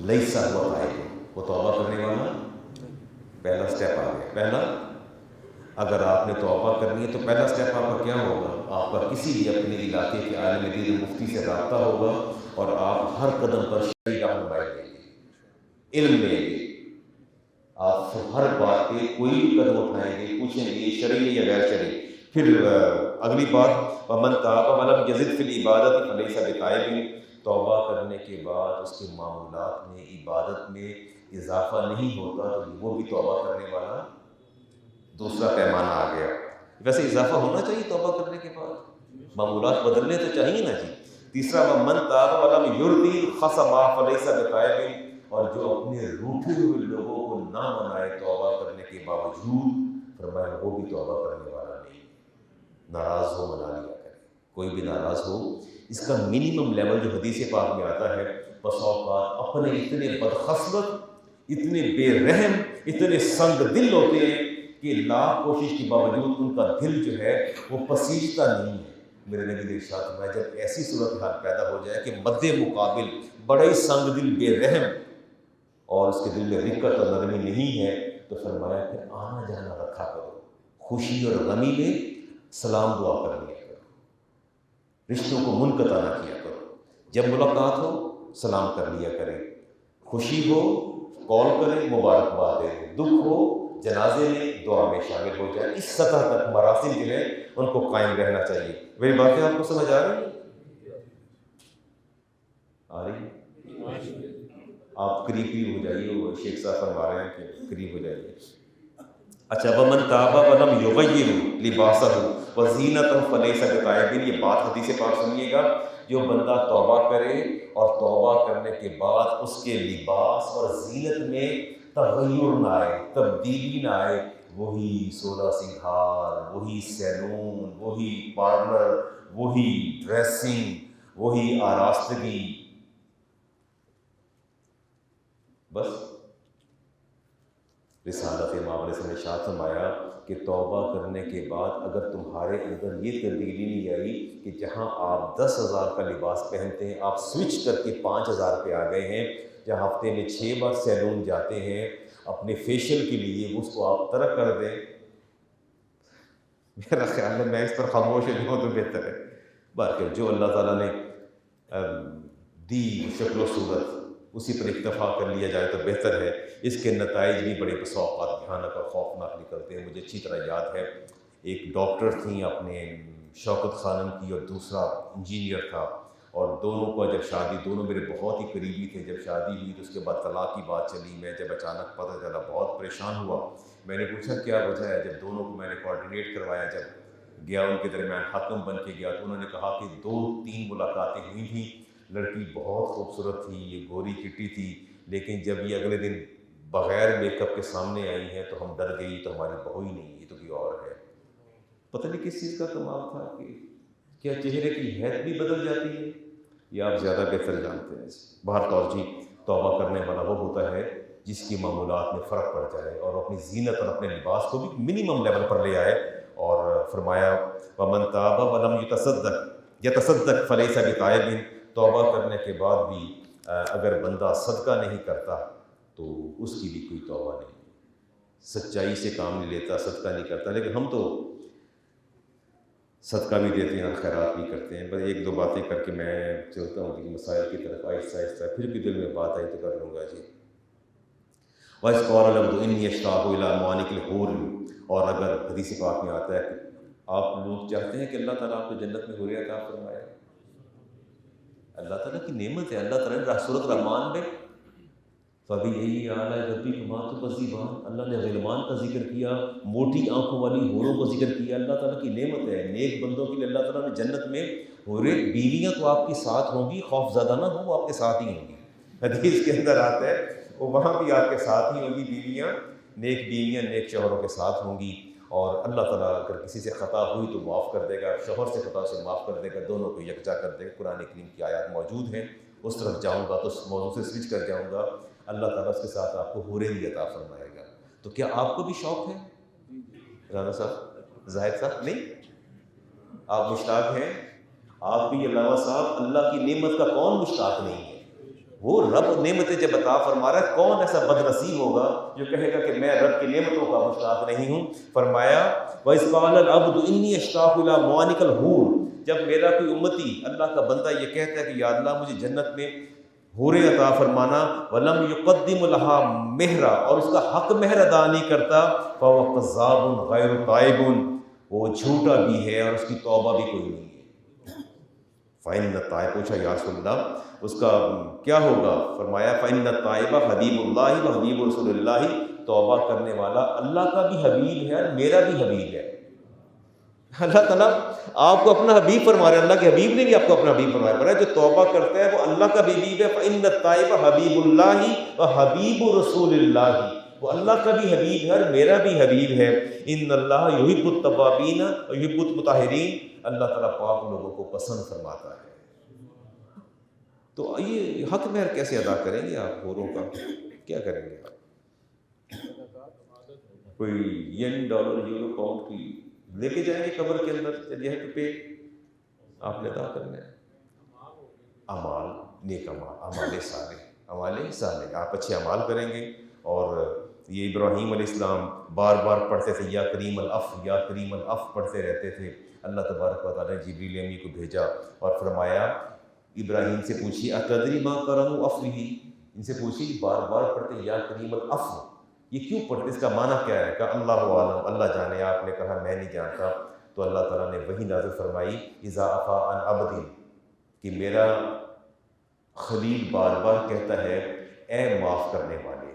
Speaker 1: لیس ہو تائب، وہ توبہ کرنے والا پہلا سٹیپ آ گیا۔ پہلا، اگر آپ نے توبہ کرنی ہے تو پہلا سٹیپ آپ کا کیا ہوگا؟ آپ کا کسی بھی اپنے علاقے کے عالم دین مفتی سے رابطہ ہوگا، اور آپ ہر قدم پر شرعی رہنمائی دیں گے، علم لیں گے، آپ ہر بات پہ کوئی بھی قدم اٹھائیں گے پوچھیں گے یہ شرعی ہے یا غیر شرعی۔ پھر اگلی بات ومن تاب ولم یزد فی العبادۃ فلیس بتائب، توبہ کرنے کے بعد اس کے معمولات میں عبادت میں اضافہ نہیں ہوتا تو وہ بھی توبہ کرنے والا دوسرا پیمانہ آ گیا۔ ویسے اضافہ ہونا چاہیے توبہ کرنے کے بعد، معمولات بدلنے تو چاہیے نا جی۔ تیسرا ومن تاب ولم یرضی الخصم فلیس بتائب، اور جو اپنے روٹھے ہوئے لوگوں کو نہ منائے توبہ کرنے کے باوجود، فرمایا وہ بھی توبہ کرنے والا نہیں۔ ناراض ہو منا لیا کرے، کوئی بھی ناراض ہو، اس کا منیمم لیول جو حدیث پاک میں آتا ہے، بس اوقات اپنے اتنے بدخصلت، اتنے بے رحم، اتنے سنگ دل ہوتے ہیں کہ لاکھ کوشش کے باوجود ان کا دل جو ہے وہ پسیجتا نہیں ہے۔ میرے نبی نے ارشاد فرمایا جب ایسی صورتحال پیدا ہو جائے کہ مد مقابل بڑے سنگ دل بے رحم اور اس کے دل میں رقت اور نرمی نہیں ہے، تو فرمایا کہ آنا جانا رکھا کرو، خوشی اور غمی میں سلام دعا کر لیا کرو، رشتوں کو منقطع نہ کیا کرو، جب ملاقات ہو سلام کر لیا کریں، خوشی ہو کال کریں، مبارکباد دیں، دکھ ہو جنازے میں دعا میں شامل ہو جائیں. اس سطح تک مراسم جو ہیں ان کو قائم رہنا چاہیے. میری باتیں آپ کو سمجھ آ رہی ہیں؟ آ رہی ہیں؟ آپ قریب ہو جائیے، وہ شیخ صاحب فرما رہے ہیں کہ قریب ہو جائیے. اچھا، ومن تاب ولم یغیر لباسہ وزینتہ فلیس بتائب. یہ بات حدیث پاک سنیے گا، جو بندہ توبہ کرے اور توبہ کرنے کے بعد اس کے لباس اور زینت میں تغیر نہ آئے، تبدیلی نہ آئے، وہی سولہ سنگھار، وہی سیلون، وہی پارلر، وہی ڈریسنگ، وہی آراستگی، بس. رسالت امام علیہ السلام نے ارشاد فرمایا کہ توبہ کرنے کے بعد اگر تمہارے اندر یہ تبدیلی نہیں آئی کہ جہاں آپ 10,000 کا لباس پہنتے ہیں آپ سوئچ کر کے 5,000 پہ آ گئے ہیں، جہاں ہفتے میں 6 بار سیلون جاتے ہیں اپنے فیشیل کے لیے، اس کو آپ ترک کر دیں. میرا خیال ہے میں اس پر خاموش ہوں تو بہتر ہے. بلکہ جو اللہ تعالیٰ نے دی شکل و صورت اسی پر اکتفا کر لیا جائے تو بہتر ہے. اس کے نتائج بھی بڑے بسا اوقات بھیانک اور خوفناک نکلتے ہیں. مجھے اچھی طرح یاد ہے ایک ڈاکٹر تھیں اپنے شوکت خانم کی اور دوسرا انجینئر تھا، اور دونوں کو جب شادی، دونوں میرے بہت ہی قریبی تھے، جب شادی ہوئی تو اس کے بعد طلاق کی بات چلی. میں جب اچانک پتہ چلا بہت پریشان ہوا. میں نے پوچھا کیا وجہ ہے؟ جب دونوں کو میں نے کوآرڈینیٹ کروایا، جب گیا ان کے درمیان حکم بن کے گیا، تو انہوں نے کہا کہ 2-3 ملاقاتیں ہوئی تھیں، لڑکی بہت خوبصورت تھی، یہ گوری چٹی تھی، لیکن جب یہ اگلے دن بغیر میک اپ کے سامنے آئی ہیں تو ہم ڈر گئی، تو ہماری بہو ہی نہیں، یہ تو کوئی اور ہے. پتہ نہیں کس چیز کا کمال تھا کہ کیا چہرے کی حیت بھی بدل جاتی ہے، یا آپ زیادہ بہتر جانتے ہیں. بہرطور جی، توبہ کرنے والا وہ ہوتا ہے جس کی معمولات میں فرق پڑ جائے اور اپنی زینت اور اپنے لباس کو بھی منیمم لیول پر لے آئے. اور فرمایا ومن تاب ولم یتصدق فلیس بتائب. توبہ کرنے کے بعد بھی اگر بندہ صدقہ نہیں کرتا تو اس کی بھی کوئی توبہ نہیں، سچائی سے کام نہیں لیتا، صدقہ نہیں کرتا. لیکن ہم تو صدقہ بھی دیتے ہیں اور خیرات بھی کرتے ہیں. بس 1-2 باتیں کر کے میں چلتا ہوں کہ مسائل کی طرف آہستہ آہستہ، پھر بھی دل میں بات آئی تو کر لوں گا. جی، وَإِذْ قَالَ الْعَبْدُ إِنِّي أَشْتَاقُ إِلَىٰ مَوَانِقِ الْحُورِ. اور اگر حدیث پاک میں آتا ہے کہ آپ لوگ چاہتے ہیں کہ اللہ تعالیٰ آپ کو جنت میں حوریت عطا فرمائے، اللہ تعالیٰ کی نعمت ہے. اللہ تعالیٰ نے سورۃ الرحمن میں فَبِأَيِّ آلَاءِ رَبِّكُمَا تُكَذِّبَانِ، اللہ نے غلمان کا ذکر کیا، موٹی آنکھوں والی حوروں کو ذکر کیا. اللہ تعالیٰ کی نعمت ہے. نیک بندوں کے لیے اللہ تعالیٰ نے جنت میں حوریں، بیویاں تو آپ کے ساتھ ہوں گی، خوف زدہ نہ ہو، وہ آپ کے ساتھ ہی ہوں گی. حدیث کے اندر آتا ہے وہ وہاں بھی آپ کے ساتھ ہی ہوں گی، بیویاں نیک شوہروں کے ساتھ ہوں گی. اور اللہ تعالیٰ اگر کسی سے خطا ہوئی تو معاف کر دے گا، شوہر سے خطا سے معاف کر دے گا، دونوں کو یکجا کر دے گا. قرآن کریم کی آیات موجود ہیں، اس طرف جاؤں گا تو اس موضوع سے سوئچ کر جاؤں گا. اللہ تعالیٰ اس کے ساتھ آپ کو حوریں بھی عطا فرمائے گا. تو کیا آپ کو بھی شوق ہے؟ رانا صاحب، زاہد صاحب، نہیں آپ مشتاق ہیں؟ آپ بھی علامہ صاحب، اللہ کی نعمت کا کون مشتاق نہیں ہے؟ وہ رب نعمتیں جب عطا فرما رہا ہے، کون ایسا بد نصیب ہوگا جو کہے گا کہ میں رب کی نعمتوں کا مشتاق نہیں ہوں. فرمایا وَإِذْ قَالَ الْعَبْدُ إِنِّي أَشْتَاقُ إِلَىٰ مَوَانِقِ الْحُورِ. جب میرا کوئی امتی، اللہ کا بندہ یہ کہتا ہے کہ یا اللہ مجھے جنت میں حوریں عطا فرمانا، وَلَمْ يُقَدِّمُ لَهَا مِہْرًا، اور اس کا حق مہر ادا نہیں کرتا، فَهُوَ كَذَّابٌ غَيْرُ تَائِبٌ، وہ جھوٹا بھی ہے اور اس کی توبہ بھی کوئی نہیں ہے. فَإِنَّ التَّائِبَ، پوچھا یا رسول اللہ اس کا کیا ہوگا؟ فرمایا فَإِنَّ التَّائِبَ حبیب اللہ وحبیب رسول اللہ. توبہ کرنے والا اللہ کا بھی حبیب ہے اور میرا بھی حبیب ہے. اللہ تعالیٰ آپ کو اپنا حبیب فرما رہے ہیں، اللہ کے حبیب نے بھی آپ کو اپنا حبیب فرمایا. پر جو توبہ کرتا ہے وہ اللہ کا بھی حبیب ہے. فَإِنَّ التَّائِبَ حبیب اللہ وحبیب رسول اللہ، وہ اللہ کا بھی حبیب ہے اور میرا بھی حبیب ہے. ان اللہ یحب التوابین ویحب المطہرین، اللہ تعالیٰ پاک لوگوں کو پسند فرماتا ہے. تو یہ حق مہر کیسے ادا کریں گے آپ حوروں کا؟ کیا کریں گے آپ؟ کوئی ین، ڈالر، یورو، پاؤنڈ کی لے کے جائیں گے قبر کے اندر؟ چلیے ہے پہ آپ نے ادا کرنا ہے. اعمال، نیک اعمال صالح، آپ اچھے اعمال کریں گے. اور یہ ابراہیم علیہ السلام بار بار پڑھتے تھے یا کریم العفو یا کریم العفو پڑھتے رہتے تھے. اللہ تبارک و تعالیٰ نے جبریل امین کو بھیجا اور فرمایا ابراہیم سے پوچھیے اتدری ما کرم عفوہ، ان سے پوچھیے کہ بار بار پڑھتے یا کریم العفو، یہ کیوں پڑھتے، اس کا معنی کیا ہے؟ کہ اللہ عالم، اللہ جانے۔ آپ نے کہا میں نہیں جانتا، تو اللہ تعالیٰ نے وہی نازل فرمائی اذا عفا عن عبد، کہ میرا خلیل بار بار کہتا ہے اے معاف کرنے والے،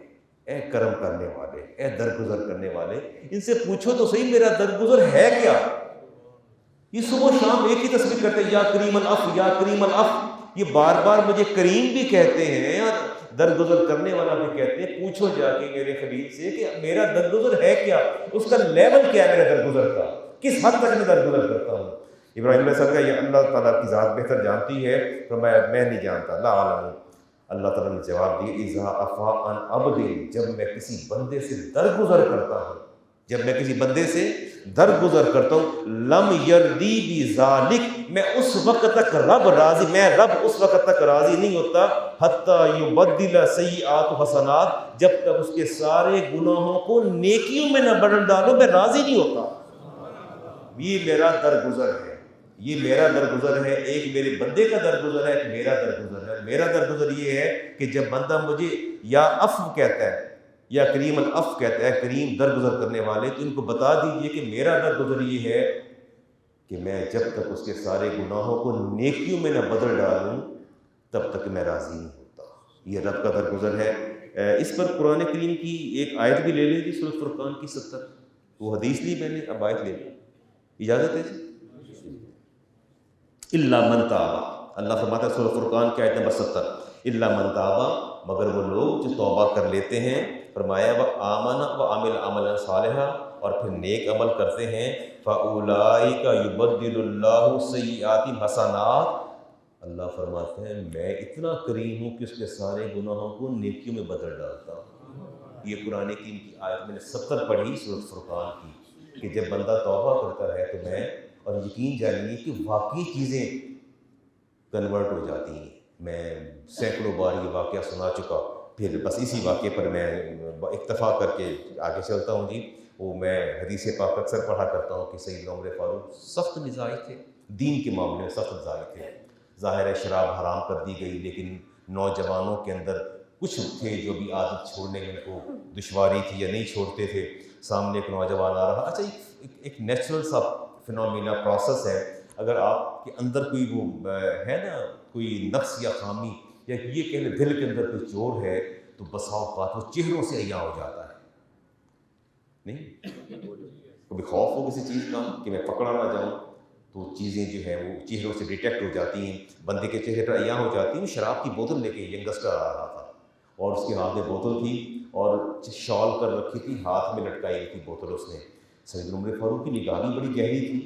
Speaker 1: اے کرم کرنے والے، اے درگزر کرنے والے، ان سے پوچھو تو صحیح میرا درگزر ہے کیا؟ یہ صبح و شام ایک ہی تسبیح کرتے ہیں یا کریم العفو یا کریم العفو، یہ بار بار مجھے کریم بھی کہتے ہیں اور درگزر کرنے والا بھی کہتے ہیں۔ پوچھو جا کے میرے خلیل سے کہ میرا درگزر ہے کیا، اس کا لیول کیا ہے میرے درگزر کا، کس حد تک میں درگزر کرتا ہوں۔ ابراہیم علیہ السلام کا یہ اللہ تعالیٰ کی ذات بہتر جانتی ہے، فرمایا میں نہیں جانتا، لا عالم۔ اللہ تعالیٰ نے جواب دیا اذا عفا عن عبد، جب میں کسی بندے سے درگزر کرتا ہوں، جب میں کسی بندے سے درگزر کرتا ہوں، لم یردی بذالک، میں اس وقت تک رب راضی، میں رب اس وقت تک راضی نہیں ہوتا حتی یبدل سیئات حسنات، جب تک اس کے سارے گناہوں کو نیکیوں میں نہ بدل ڈالو، میں راضی نہیں ہوتا۔ یہ میرا درگزر ہے، یہ میرا درگزر ہے، ایک میرے بندے کا درگزر ہے، ایک میرا درگزر ہے۔ میرا درگزر یہ ہے کہ جب بندہ مجھے یا عفو کہتا ہے یا کریم العفو کہتا ہے، کریم درگزر کرنے والے، تو ان کو بتا دیجئے کہ میرا درگزر یہ ہے کہ میں جب تک اس کے سارے گناہوں کو نیکیوں میں نہ بدل ڈالوں تب تک میں راضی نہیں ہوتا۔ یہ رب کا درگزر ہے۔ اس پر قرآن کریم کی ایک آیت بھی لے لیں جی، سورۃ فرقان کی 70، وہ حدیث لی میں نے، اب آیت لے لیں، اجازت ہے جی؟ الا من تاب، اللہ فرماتا ہے سورۃ فرقان کی آیت نمبر 70، الا من تاب، مگر وہ لوگ جو توبہ کر لیتے ہیں، فرمایا وہ آمن و عمل عملا صالحا، اور پھر نیک عمل کرتے ہیں، فاولئک یبدل اللہ سیئات حسنات، اللہ فرماتے ہیں میں اتنا کریم ہوں کہ اس کے سارے گناہوں کو نیکیوں میں بدل ڈالتا ہوں۔ یہ قرآن کریم کی آیت میں نے 70 پڑھی سورۃ فرقان کی، کہ جب بندہ توبہ کرتا ہے تو میں، اور یقین جانیے کہ واقعی چیزیں کنورٹ ہو جاتی ہیں۔ میں سینکڑوں بار یہ واقعہ سنا چکا، پھر بس اسی واقعے پر میں اکتفا کر کے آگے چلتا ہوں جی۔ وہ میں حدیث پاک اکثر پڑھا کرتا ہوں کہ سیدنا عمر فاروق سخت مزاج تھے، دین کے معاملے میں سخت مزاج تھے۔ ظاہر ہے شراب حرام کر دی گئی، لیکن نوجوانوں کے اندر کچھ تھے جو بھی عادت چھوڑنے میں ان کو دشواری تھی یا نہیں چھوڑتے تھے۔ سامنے ایک نوجوان آ رہا، اچھا ایک نیچرل سا فنومینا پروسیس ہے، اگر آپ کے اندر کوئی وہ ہے نا کوئی نقص یا خامی، یا یہ کہہ لیں دل کے اندر کوئی چور ہے، تو بسا اوقات وہ چہروں سے عیاں ہو جاتا ہے۔ نہیں کبھی خوف ہو کسی چیز کا کہ میں پکڑا نہ جاؤں، تو چیزیں جو ہیں وہ چہروں سے ڈیٹیکٹ ہو جاتی ہیں، بندے کے چہرے پر عیاں ہو جاتی ہیں۔ شراب کی بوتل لے کے ینگسٹر آ رہا تھا، اور اس کے ہاتھ میں بوتل تھی اور شال کر رکھی تھی، ہاتھ میں لٹکائی تھی بوتل اس نے۔ سیدنا عمر فاروق کی نگاہ بھی بڑی گہری تھی،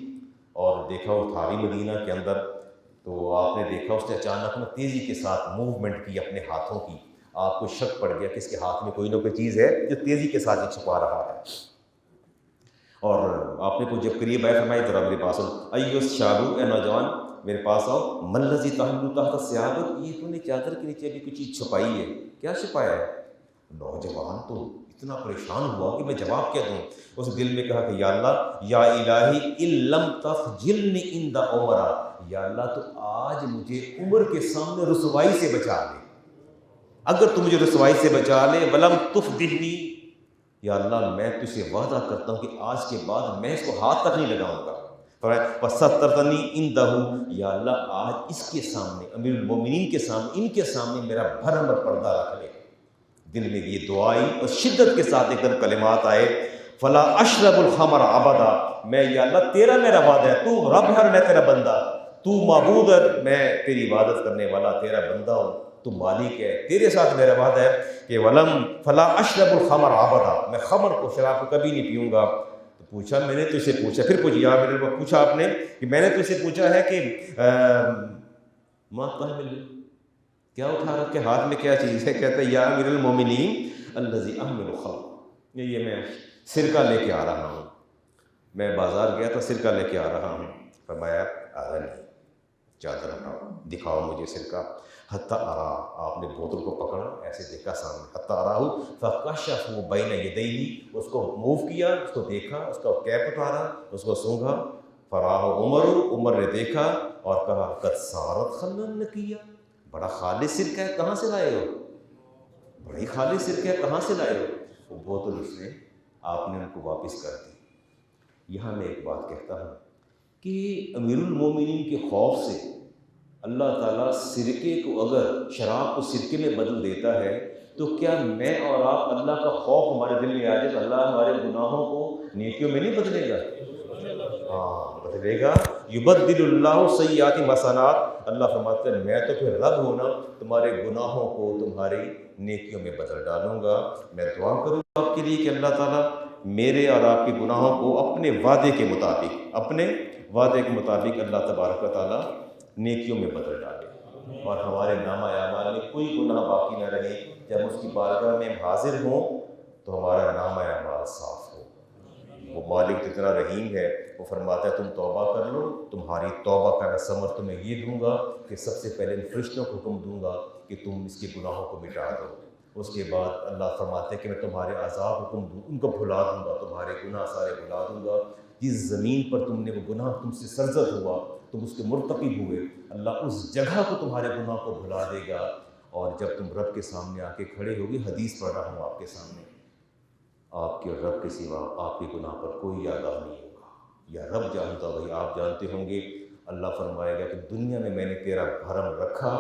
Speaker 1: اور دیکھا وہ تھا بھی مدینہ کے اندر، تو آپ نے دیکھا اس نے اچانک میں تیزی کے ساتھ موومنٹ کی اپنے ہاتھوں کی۔ آپ کو شک پڑ گیا کہ اس کے ہاتھ میں کوئی نہ کوئی چیز ہے جو تیزی کے ساتھ چھپا رہا ہے، اور آپ نے کچھ جب قریب آئے فرمایا ذرا میرے پاس آؤ، ایو الشاب، اے نوجوان میرے پاس آؤ، من الذی تحمل تحت ثیابک، یہ تو نے چادر کے نیچے ابھی کچھ چیز چھپائی ہے، کیا چھپایا ہے؟ نوجوان تو اتنا پریشان ہوا کہ میں جواب کیا دوں۔ اس دل میں کہا کہ یا اللہ، یا الہی ان لم تخجلنی عند عمر، یا اللہ تو آج مجھے عمر کے سامنے رسوائی سے بچا لے، اگر تو مجھے رسوائی سے بچا لے، ولم تفضحنی، یا اللہ میں تجھ سے وعدہ کرتا ہوں کہ آج کے بعد میں اس کو ہاتھ تک نہیں لگاؤں گا۔ فسترتنی عندہ، یا اللہ آج اس کے سامنے، امیر المومنین کے سامنے، ان کے سامنے میرا بھرم اور پردہ رکھ لے۔ دل میں یہ دعائی اور شدت کے ساتھ ایک دم کلمات آئے، فلا اشرب الخمر ابدا، میں یا اللہ تیرا میرا وعدہ ہے، تو رب ہے اور میں تیرا بندہ، تو معبود ہے، میں تیری عبادت کرنے والا تیرا بندہ ہوں، تو مالک ہے، تیرے ساتھ میرا وعدہ ہے کہ ولم فلا اشرب الخمر ابدا، میں خمر کو، شراب کو کبھی نہیں پیوں گا۔ تو پوچھا میں نے تجھ سے پوچھا، پھر پوچھا میرے کو پوچھا آپ نے کہ میں نے تجھ سے پوچھا ہے کہ ما تحمل، کیا اٹھا رکھے ہاتھ میں، کیا چیز ہے؟ کہتا ہے یا امیر المومنین الذی احمل الخمر، یہ میں سرکہ لے کے آ رہا ہوں، میں بازار گیا تو سرکہ لے کے آ رہا ہوں۔ فرمایا نہیں، چادر ہٹاؤ، دکھاؤ مجھے سرکہ۔ حتی ارا، آپ نے بوتل کو پکڑا، ایسے دیکھا سامنے، حتی اراہ فکشفوا بین یدیہ، اس کو موو کیا، اس کو دیکھا، اس کا کیپ اتارا، اس کو سونگھا، فراہ عمر، عمر نے دیکھا اور کہا قد صارت خلا نقیہ، بڑا خالص سرکہ ہے، کہاں سے لائے ہو؟ بڑی خالص سرکہ کہاں سے لائے ہو؟ وہ بوتل اس نے آپ نے ان کو واپس کر دی۔ یہاں میں ایک بات کہتا ہوں کہ امیر المومنین کے خوف سے اللہ تعالیٰ سرکے کو، اگر شراب کو سرکے میں بدل دیتا ہے تو کیا میں اور آپ اللہ کا خوف ہمارے دل میں آ جائے تو اللہ ہمارے گناہوں کو نیکیوں میں نہیں بدلے گا؟ ہاں بدلے گا۔ یبدل اللہ سیئات حسنات، اللہ فرماتے ہیں میں تو پھر رب ہوں نا، تمہارے گناہوں کو تمہاری نیکیوں میں بدل ڈالوں گا۔ میں دعا کروں گا آپ کے لیے کہ اللہ تعالیٰ میرے اور آپ کے گناہوں کو اپنے وعدے کے مطابق اللہ تبارک و تعالیٰ نیکیوں میں بدل ڈالے، اور ہمارے نامہ اعمال میں کوئی گناہ باقی نہ رہے۔ جب اس کی بارگاہ میں ہم حاضر ہوں تو ہمارا نامہ اعمال صاف ہو۔ وہ مالک جتنا رحیم ہے، وہ فرماتا ہے تم توبہ کر لو، تمہاری توبہ کا میں ثمر تمہیں یہ دوں گا کہ سب سے پہلے ان فرشتوں کو حکم دوں گا کہ تم اس کے گناہوں کو مٹا دو۔ اس کے بعد اللہ فرماتے ہیں کہ میں تمہارے عذاب حکم دوں، ان کو بھلا دوں گا، تمہارے گناہ سارے بھلا دوں گا۔ جس زمین پر تم نے وہ گناہ تم سے سرزد ہوا، تم اس کے مرتکب ہوئے، اللہ اس جگہ کو تمہارے گناہ کو بھلا دے گا۔ اور جب تم رب کے سامنے آ کے کھڑے ہوگے، حدیث پڑھ رہا ہوں آپ کے سامنے، آپ کے رب کے سوا آپ کے گناہ پر کوئی یادگار نہیں ہوگا، یا رب جانتا بھائی آپ جانتے ہوں گے۔ اللہ فرمائے گا کہ دنیا میں میں نے تیرا بھرم رکھا،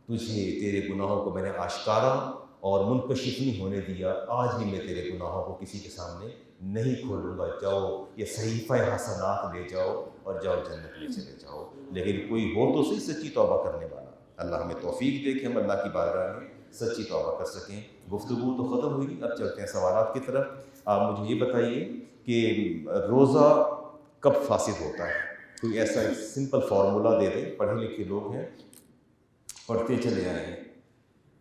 Speaker 1: تجھے تیرے گناہوں کو میں نے آشکارا اور منکشف نہیں ہونے دیا، آج بھی میں تیرے گناہوں کو کسی کے سامنے نہیں کھولوں گا۔ جاؤ یہ صحیفہ حسنات لے جاؤ اور جاؤ جنت میں چلے جاؤ۔ لیکن کوئی ہو تو صحیح سچی توبہ کرنے والا۔ اللہ ہمیں توفیق دے کہ ہم اللہ کی بارگاہ میں سچی توبہ کر سکیں۔ گفتگو تو ختم ہوئی، اب چلتے ہیں سوالات کی طرف۔ آپ مجھے یہ بتائیے کہ روزہ کب فاسد ہوتا ہے؟ کوئی ایسا ایک سمپل فارمولہ دے دیں، پڑھے لکھے لوگ ہیں پڑھتے چلے آئے ہیں،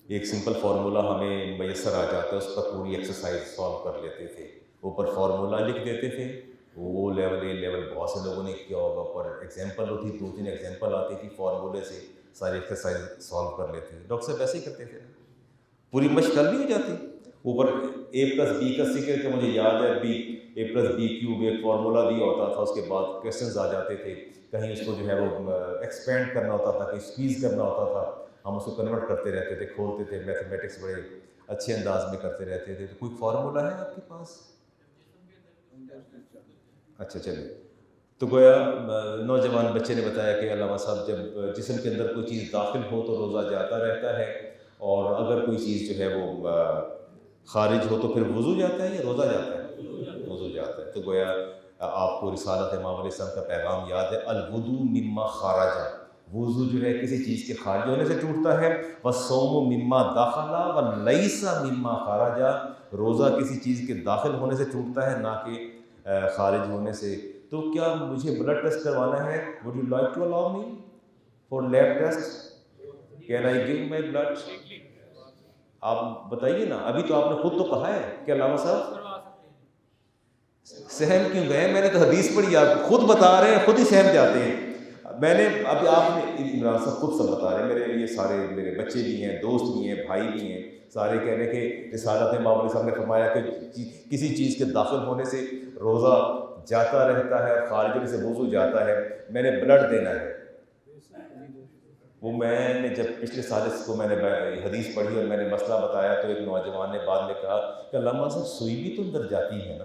Speaker 1: ایک سمپل فارمولہ ہمیں میسر آ جاتا ہے، اس پر پوری ایکسرسائز سالو کر لیتے تھے، اوپر فارمولہ لکھ دیتے تھے، وہ لیول اے لیول بہت سے لوگوں نے کیا ہوگا، اوپر ایگزامپل ہوتی، 2-3 ایگزامپل آتی تھی، فارمولے سے ساری ایکسرسائز سالو کر لیتے تھے۔ ڈاکٹر صاحب ایسے ہی کرتے تھے، پوری مشق کر لی ہو جاتی، اوپر A+B کا سیکر کہ مجھے یاد ہے A+B³ ایک فارمولہ دیا ہوتا تھا، اس کے بعد کویسچنز آ جاتے تھے، کہیں اس کو جو ہے وہ ایکسپینڈ کرنا ہوتا تھا، کہیں اسکویز کرنا ہوتا تھا، ہم اس کو کنورٹ کرتے رہتے تھے، کھولتے تھے، میتھمیٹکس بڑے اچھے انداز میں کرتے رہتے تھے۔ تو کوئی فارمولہ ہے آپ کے پاس؟ اچھا چلے، تو گویا نوجوان بچے نے بتایا کہ علامہ صاحب جب جسم کے اندر کوئی چیز داخل ہو تو روزہ جاتا رہتا ہے، اور اگر کوئی چیز جو ہے وہ خارج ہو تو پھر وضو جاتا ہے یا روزہ جاتا ہے؟ وضو جاتا ہے۔ تو گویا آپ کو رسالت امام علیہ السلام کا پیغام یاد ہے، الوضو مما خرج، وضو جو ہے کسی چیز کے خارج ہونے سے ٹوٹتا ہے، والصوم مما دخل ولیس مما خرج، روزہ کسی چیز کے داخل ہونے سے ٹوٹتا ہے نہ کہ خارج ہونے سے۔ تو کیا مجھے بلڈ ٹیسٹ کروانا ہے؟ would you like to allow me for lab test? can I give my blood? آپ بتائیے نا، ابھی تو آپ نے خود تو کہا ہے کہ علامہ صاحب سہم کیوں گئے؟ میں نے تو حدیث پڑھی، آپ خود بتا رہے ہیں، خود ہی سہم جاتے ہیں۔ میں نے ابھی آپ نے عمران صاحب خود سب بتا رہے ہیں، میرے لیے سارے میرے بچے بھی ہیں، دوست بھی ہیں، بھائی بھی ہیں، سارے کہہ رہے کہ رسالت امام علیہ السلام نے فرمایا کہ کسی چیز کے داخل ہونے سے روزہ جاتا رہتا ہے، خارج ہونے سے وضو جاتا ہے، میں نے بلڈ دینا ہے۔ وہ میں نے جب پچھلے سال اس کو میں نے حدیث پڑھی اور میں نے مسئلہ بتایا تو ایک نوجوان نے بعد میں کہا کہ علامہ صاحب سوئی بھی تو اندر جاتی ہے نا۔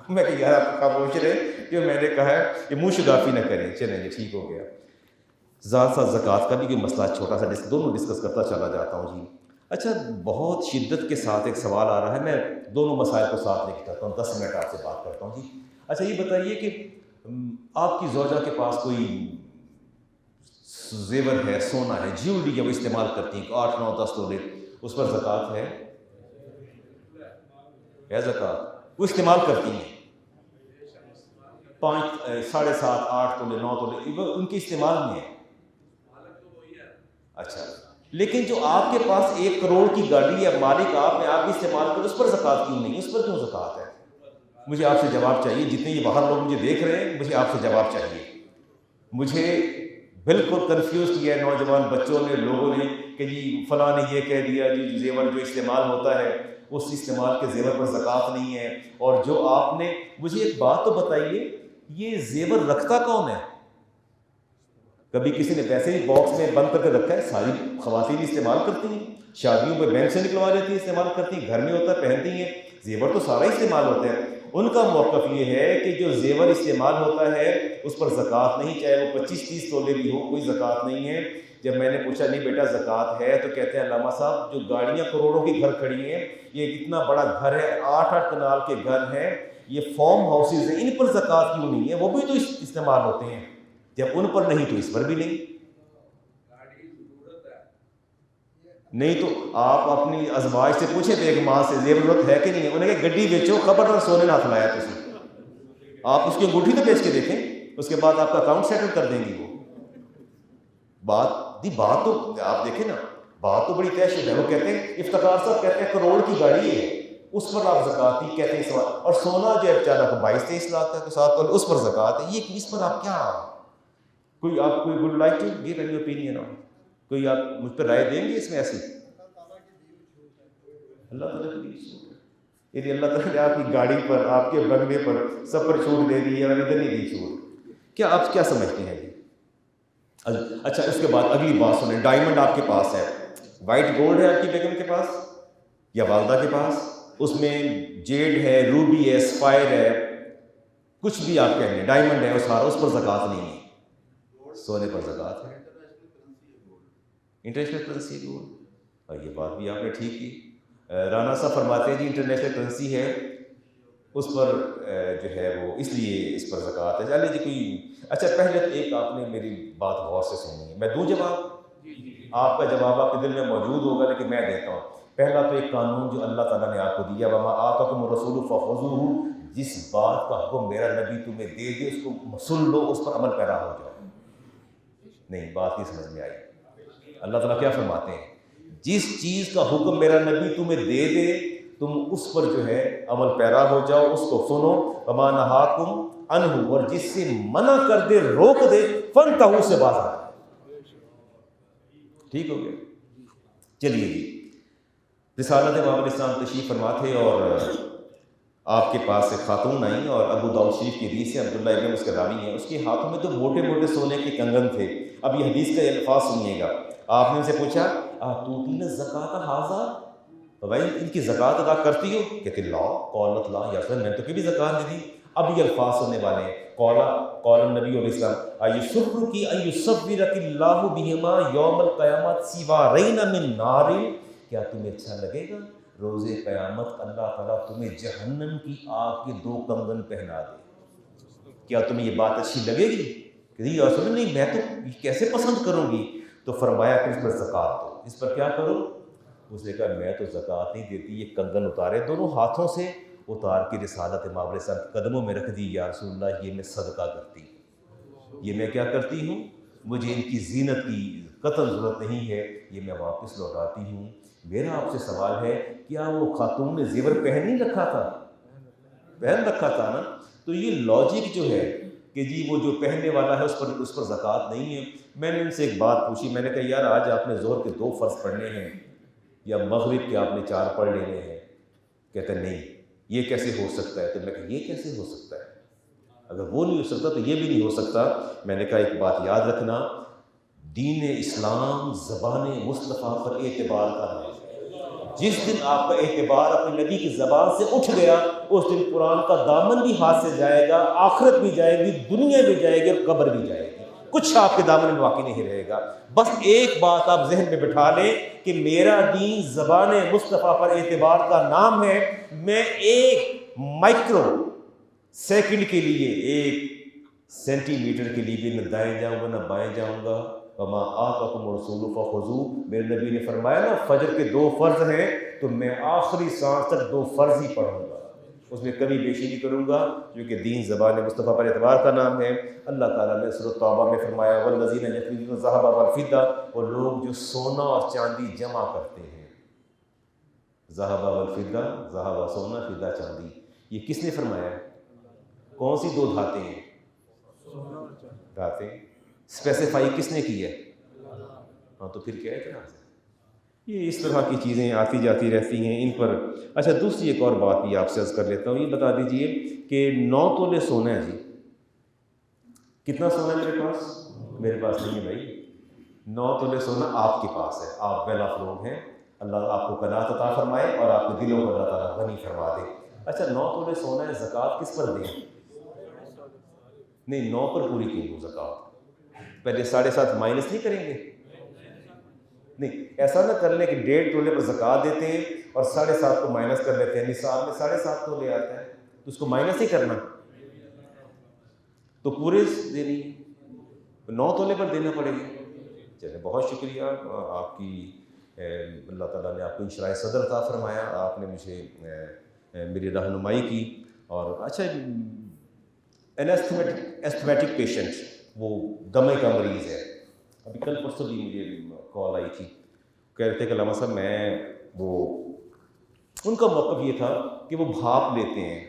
Speaker 1: میں کہ یار آپ خاموش رہے کہ میں نے کہا ہے کہ منہ شگافی نہ کریں۔ چلیں جی ٹھیک ہو گیا۔ ذات ساتھ زکوٰۃ کا بھی کوئی مسئلہ چھوٹا سا دونوں ڈسکس کرتا چلا جاتا ہوں جی۔ اچھا بہت شدت کے ساتھ ایک سوال آ رہا ہے، میں دونوں مسائل کو ساتھ لے کے چلتا ہوں، 10 منٹ آپ سے بات کرتا ہوں جی۔ اچھا یہ بتائیے کہ آپ کی زوجہ کے پاس کوئی زیور ہے، سونا ہے، جیولری ہے وہ استعمال کرتی ہیں 8، 9، 10 تولے، اس پر زکوٰۃ ہے زکوٰۃ؟ وہ استعمال کرتی ہیں 5، 7.5، 8 تولے، 9 تولے ان کے استعمال میں ہے۔ اچھا لیکن جو آپ کے پاس 1 کروڑ کی گاڑی ہے، مالک آپ نے، آپ بھی استعمال کرو، اس پر زکوٰۃ کیوں نہیں؟ اس پر کیوں زکوٰۃ ہے؟ مجھے آپ سے جواب چاہیے، جتنے یہ باہر لوگ مجھے دیکھ رہے ہیں مجھے آپ سے جواب چاہیے۔ مجھے بالکل کنفیوز کیا ہے نوجوان بچوں نے، لوگوں نے کہ جی فلاں نے یہ کہہ دیا جی زیور جو استعمال ہوتا ہے اس استعمال کے زیور پر زکوٰۃ نہیں ہے، اور جو آپ نے مجھے ایک بات تو بتائیے، یہ زیور رکھتا کون ہے؟ کبھی کسی نے ویسے ہی باکس میں بند کر کے رکھا ہے، ساری خواتین استعمال کرتی ہیں، شادیوں پہ بینک سے نکلوا لیتی ہیں، استعمال کرتی ہیں، گھر میں ہوتا ہے پہنتی ہیں، زیور تو سارا استعمال ہوتا ہے۔ ان کا موقف یہ ہے کہ جو زیور استعمال ہوتا ہے اس پر زکوٰۃ نہیں، چاہے وہ 25-30 تولے بھی ہو، کوئی زکوٰۃ نہیں ہے۔ جب میں نے پوچھا نہیں بیٹا زکوٰۃ ہے، تو کہتے ہیں علامہ صاحب جو گاڑیاں کروڑوں کی گھر کھڑی ہیں، یہ اتنا بڑا گھر ہے، 8-8 کنال کے گھر ہیں، یہ فارم ہاؤسز ہیں، ان پر زکوٰۃ کیوں نہیں ہے؟ وہ بھی تو استعمال ہوتے ہیں، جب ان پر نہیں تو اس پر بھی نہیں۔ نہیں تو آپ اپنی ازواج سے پوچھیں تو ایک ماں سے زیور ضرورت ہے کہ نہیں ہے، انہیں کہ گڈی بیچو، خبردار سونے نہ ہاتھ لایا تھی، آپ اس کی انگوٹھی تو بیچ کے دیکھیں، اس کے بعد آپ کا اکاؤنٹ سیٹل کر دیں گی وہ۔ بات تو آپ دیکھیں نا، بات تو بڑی طے شدہ ہے۔ وہ کہتے ہیں افتخار صاحب کہتے ہیں کروڑ کی گاڑی ہے، اس پر آپ زکوٰۃ ہی کہتے ہیں سوال، اور سونا جو ہے بیچارہ کو 22-23 لاکھ کا ساتھ، اور اس پر زکوٰۃ ہے، یہ اس پر آپ کیا، کوئی آپ کوئی would like to give any opinion on, کوئی آپ مجھ پر رائے دیں گے اس میں ایسی؟ اللہ تعالیٰ کی چھوٹ، یعنی اللہ تعالیٰ نے آپ کی گاڑی پر، آپ کے بنگلے پر، سب پر چھوٹ دے دی ہے، اور ادھر نہیں دی چھوٹ، کیا آپ کیا سمجھتے ہیں؟ اچھا اس کے بعد اگلی بات سنیں، ڈائمنڈ آپ کے پاس ہے، وائٹ گولڈ ہے آپ کی بیگم کے پاس یا والدہ کے پاس، اس میں جیڈ ہے، روبی ہے، سفائر ہے، کچھ بھی آپ کہہ لیں، ڈائمنڈ ہے، اس پر زکوٰۃ نہیں ہے، سونے پر زکوٰۃ ہے، انٹرنیشنل کرنسی گولڈ، اور یہ بات بھی آپ نے ٹھیک کی۔ رانا صاحب فرماتے ہیں جی انٹرنیشنل کرنسی ہے، اس پر جو ہے وہ اس لیے اس پر زکوٰۃ ہے۔ چلے جی کوئی، اچھا پہلے ایک آپ نے میری بات غور سے سنی ہے، میں دوں جواب، آپ کا جواب آپ کے دل میں موجود ہوگا لیکن میں دیتا ہوں۔ پہلا تو ایک قانون جو اللہ تعالیٰ نے آپ کو دیا، وَمَا آتَاكُمُ الرَّسُولُ فَخُذُوهُ، جس بات کا حکم میرا نبی تمہیں دے دے اس کو سن لو، اس پر عمل پیرا ہو جاؤ۔ نہیں بات نہیں سمجھ میں آئی۔ اللہ تعالیٰ کیا فرماتے ہیں؟ جس چیز کا حکم میرا نبی تمہیں دے دے تم اس پر جو ہے عمل پیرا ہو جاؤ، اس کو سنو۔ وَمَا نَهَاكُمْ عَنْهُ، اور جس سے منع کر دے، روک دے، فَانْتَهُوا سے باز آ۔ ٹھیک ہو گیا؟ چلیے جی، رسالت امام علیہ السلام تشریف فرما تھے، اور آپ کے پاس ایک خاتون آئیں، اور ابو داؤد شریف کی حدیث ہے، عبداللہ ابن اس کا راوی ہے، اس کے ہاتھوں میں تو موٹے موٹے سونے کے کنگن تھے۔ اب یہ حدیث کا الفاظ سنیے گا، آپ نے ان سے پوچھا آتوتین الزکاۃ ھذا، بھائی ان کی زکوٰۃ ادا کرتی ہو؟ کہتے لا، قالت لا، یا رسول میں نے تو کبھی زکوٰۃ نہیں دی۔ اب یہ الفاظ سننے والے ہیں، قال النبی علیہ السلام ایسرک ان یصورک اللہ بہما یوم القیامۃ سوارین من نار، کیا تمہیں اچھا لگے گا روز قیامت اللہ تعالیٰ تمہیں جہنم کی آگ کے 2 کنگن پہنا دے؟ کیا تمہیں یہ بات اچھی لگے گی؟ کہ یا رسول اللہ نہیں، میں تو کیسے پسند کروں گی؟ تو فرمایا کہ اس پر زکوٰۃ دو۔ اس پر کیا کرو؟ اس نے کہا میں تو زکوٰۃ نہیں دیتی، یہ کنگن اتارے، دونوں ہاتھوں سے اتار کے رسالت امام علیہ السلام قدموں میں رکھ دی، یا رسول اللہ یہ میں صدقہ کرتی ہوں، یہ میں کیا کرتی ہوں، مجھے ان کی زینت کی قطعاً ضرورت نہیں ہے، یہ میں واپس لوٹاتی ہوں۔ میرا آپ سے سوال ہے، کیا وہ خاتون نے زیور پہن نہیں رکھا تھا؟ پہن رکھا تھا نا؟ تو یہ لاجک جو ہے کہ جی وہ جو پہننے والا ہے اس پر زکوٰۃ نہیں ہے۔ میں نے ان سے ایک بات پوچھی، میں نے کہا یار آج آپ نے ظہر کے 2 فرض پڑھنے ہیں یا مغرب کے آپ نے 4 پڑھ لینے ہیں؟ کہتا نہیں یہ کیسے ہو سکتا ہے؟ تو میں کہا یہ کیسے ہو سکتا ہے؟ اگر وہ نہیں ہو سکتا تو یہ بھی نہیں ہو سکتا۔ میں نے کہا ایک بات یاد رکھنا، دین اسلام زبان مصطفیٰ پر اعتبار کا نام ہے۔ جس دن آپ کا اعتبار اپنے نبی کی زبان سے اٹھ گیا، اس دن قرآن کا دامن بھی ہاتھ سے جائے گا، آخرت بھی جائے گی، دنیا بھی جائے گی، اور قبر بھی جائے گی، کچھ آپ کے دامن میں باقی نہیں رہے گا۔ بس ایک بات آپ ذہن میں بٹھا لیں کہ میرا دین زبان مصطفیٰ پر اعتبار کا نام ہے۔ میں ایک مائکرو سیکنڈ کے لیے، 1 سینٹی میٹر کے لیے بھی نہ دائیں جاؤں گا نہ بائیں جاؤں گا۔ وما آتاکم الرسول فخذوہ، میرے نبی نے فرمایا نا فجر کے 2 فرض ہیں تو میں آخری سانس تک 2 فرض ہی پڑھوں گا، اس میں کمی بیشی نہیں کروں گا، کیونکہ دین زبان مصطفیٰ پر اعتبار کا نام ہے۔ اللہ تعالیٰ نے سورۃ توبہ میں فرمایا والذین یکنزون الذھب والفضہ، وہ لوگ جو سونا اور چاندی جمع کرتے ہیں، ذھب والفضہ، ذھب سونا، فضہ چاندی، یہ کس نے فرمایا؟ کون سی 2 دھاتیں ہیں؟ دھاتیں اسپیسیفائی کس نے کی ہے؟ ہاں تو پھر کیا اعتراض ہے؟ یہ اس طرح کی چیزیں آتی جاتی رہتی ہیں ان پر۔ اچھا دوسری ایک اور بات بھی آپ سے عرض کر لیتا ہوں، یہ بتا دیجئے کہ 9 تولے سونا ہے جی، کتنا سونا ہے میرے پاس؟ میرے پاس نہیں ہے بھائی، 9 تولے سونا آپ کے پاس ہے، آپ ویل آف لوگ ہیں، اللہ آپ کو قناعت عطا فرمائے اور آپ کے دلوں کو اللہ تعالیٰ غنی فرما دے۔ اچھا 9 تولے سونا ہے، زکوٰۃ کس پر دیں؟ نہیں 9 پر پوری کیوں دوں زکوٰۃ؟ پہلے 7.5 مائنس نہیں کریں گے؟ نہیں ایسا نہ کر لیں کہ 1.5 تولے پر زکوٰۃ دیتے ہیں اور 7.5 کو مائنس کر لیتے ہیں، نصاب میں 7.5 تولے آتا ہے تو اس کو مائنس ہی کرنا، تو پورے دینی ہے، 9 تولے پر دینا پڑے گا۔ چلے بہت شکریہ آپ کی، اللہ تعالیٰ نے آپ کو انشراح صدر عطا فرمایا، آپ نے مجھے میری رہنمائی کی۔ اور اچھا ایستھمیٹک پیشنٹ، وہ دمے کا مریض ہے، ابھی کل پرسوں بھی مجھے کال آئی تھی، کہہ رہے تھے کہ علامہ صاحب میں ان کا موقف یہ تھا کہ وہ بھاپ لیتے ہیں،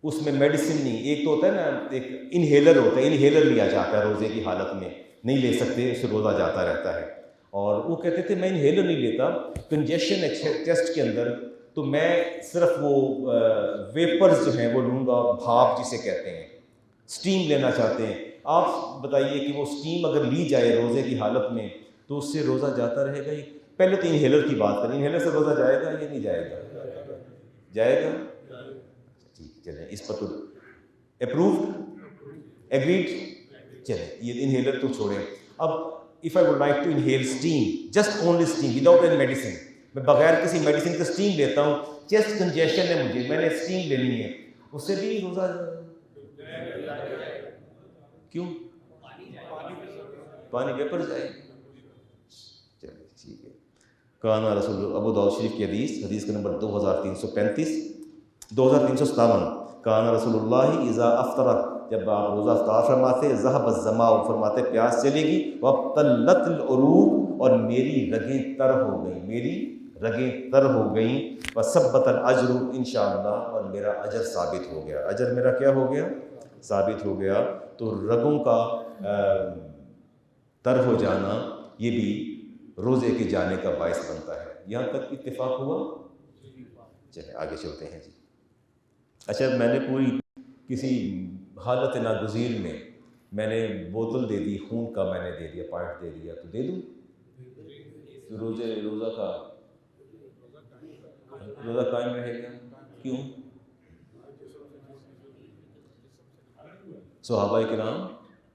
Speaker 1: اس میں میڈیسن نہیں، ایک تو ہوتا ہے نا ایک انہیلر ہوتا ہے، انہیلر لیا جاتا ہے روزے کی حالت میں، نہیں لے سکتے اس سے روزہ جاتا رہتا ہے، اور وہ کہتے تھے میں انہیلر نہیں لیتا، کنجیشن ہے چیسٹ کے اندر تو میں صرف وہ ویپرز جو ہیں وہ لوں گا، بھاپ جسے کہتے ہیں، سٹیم لینا چاہتے ہیں۔ آپ بتائیے کہ وہ سٹیم اگر لی جائے روزے کی حالت میں تو اس سے روزہ جاتا رہے گا؟ پہلے تو انہیلر کی بات کریں، انہیلر سے روزہ جائے گا یا نہیں جائے گا؟ جائے گا؟ ٹھیک چلیں، اس پر تو اپرووڈ، ایگریڈ، چلیں یہ انہیلر تو چھوڑیں۔ اب if I would like to inhale steam, just only steam without any medicine، میں بغیر کسی میڈیسن کے اسٹیم لیتا ہوں، چیسٹ کنجیشن ہے مجھے، میں نے اسٹیم لینی ہے، اس سے بھی روزہ کیوں؟ پانی ویپر جائے۔ چلیے ٹھیک ہے۔ کان رسول، ابو داؤد شریف کی حدیث کا نمبر 2357، کان رسول اللہ اذا افطر، جب آپ روزہ افطار فرماتے، ذهب الظمأ، فرماتے پیاس چلے گی، وابتلت العروق، اور میری رگیں تر ہو گئیں، میری رگیں تر ہو گئیں، وثبت الاجر انشاءاللہ، اور میرا اجر ثابت ہو گیا، اجر میرا کیا ہو گیا؟ ثابت ہو گیا۔ تو رگوں کا تر ہو جانا یہ بھی روزے کے جانے کا باعث بنتا ہے۔ یہاں تک اتفاق ہوا؟ چلیں آگے چلتے ہیں جی۔ اچھا میں نے پوری کسی حالت ناگزیر میں میں نے بوتل دے دی خون کا، میں نے دے دیا، پوائنٹ دے دیا، تو دے دوں؟ تو روزہ قائم رہے گا؟ کیوں؟ صحابہ کرام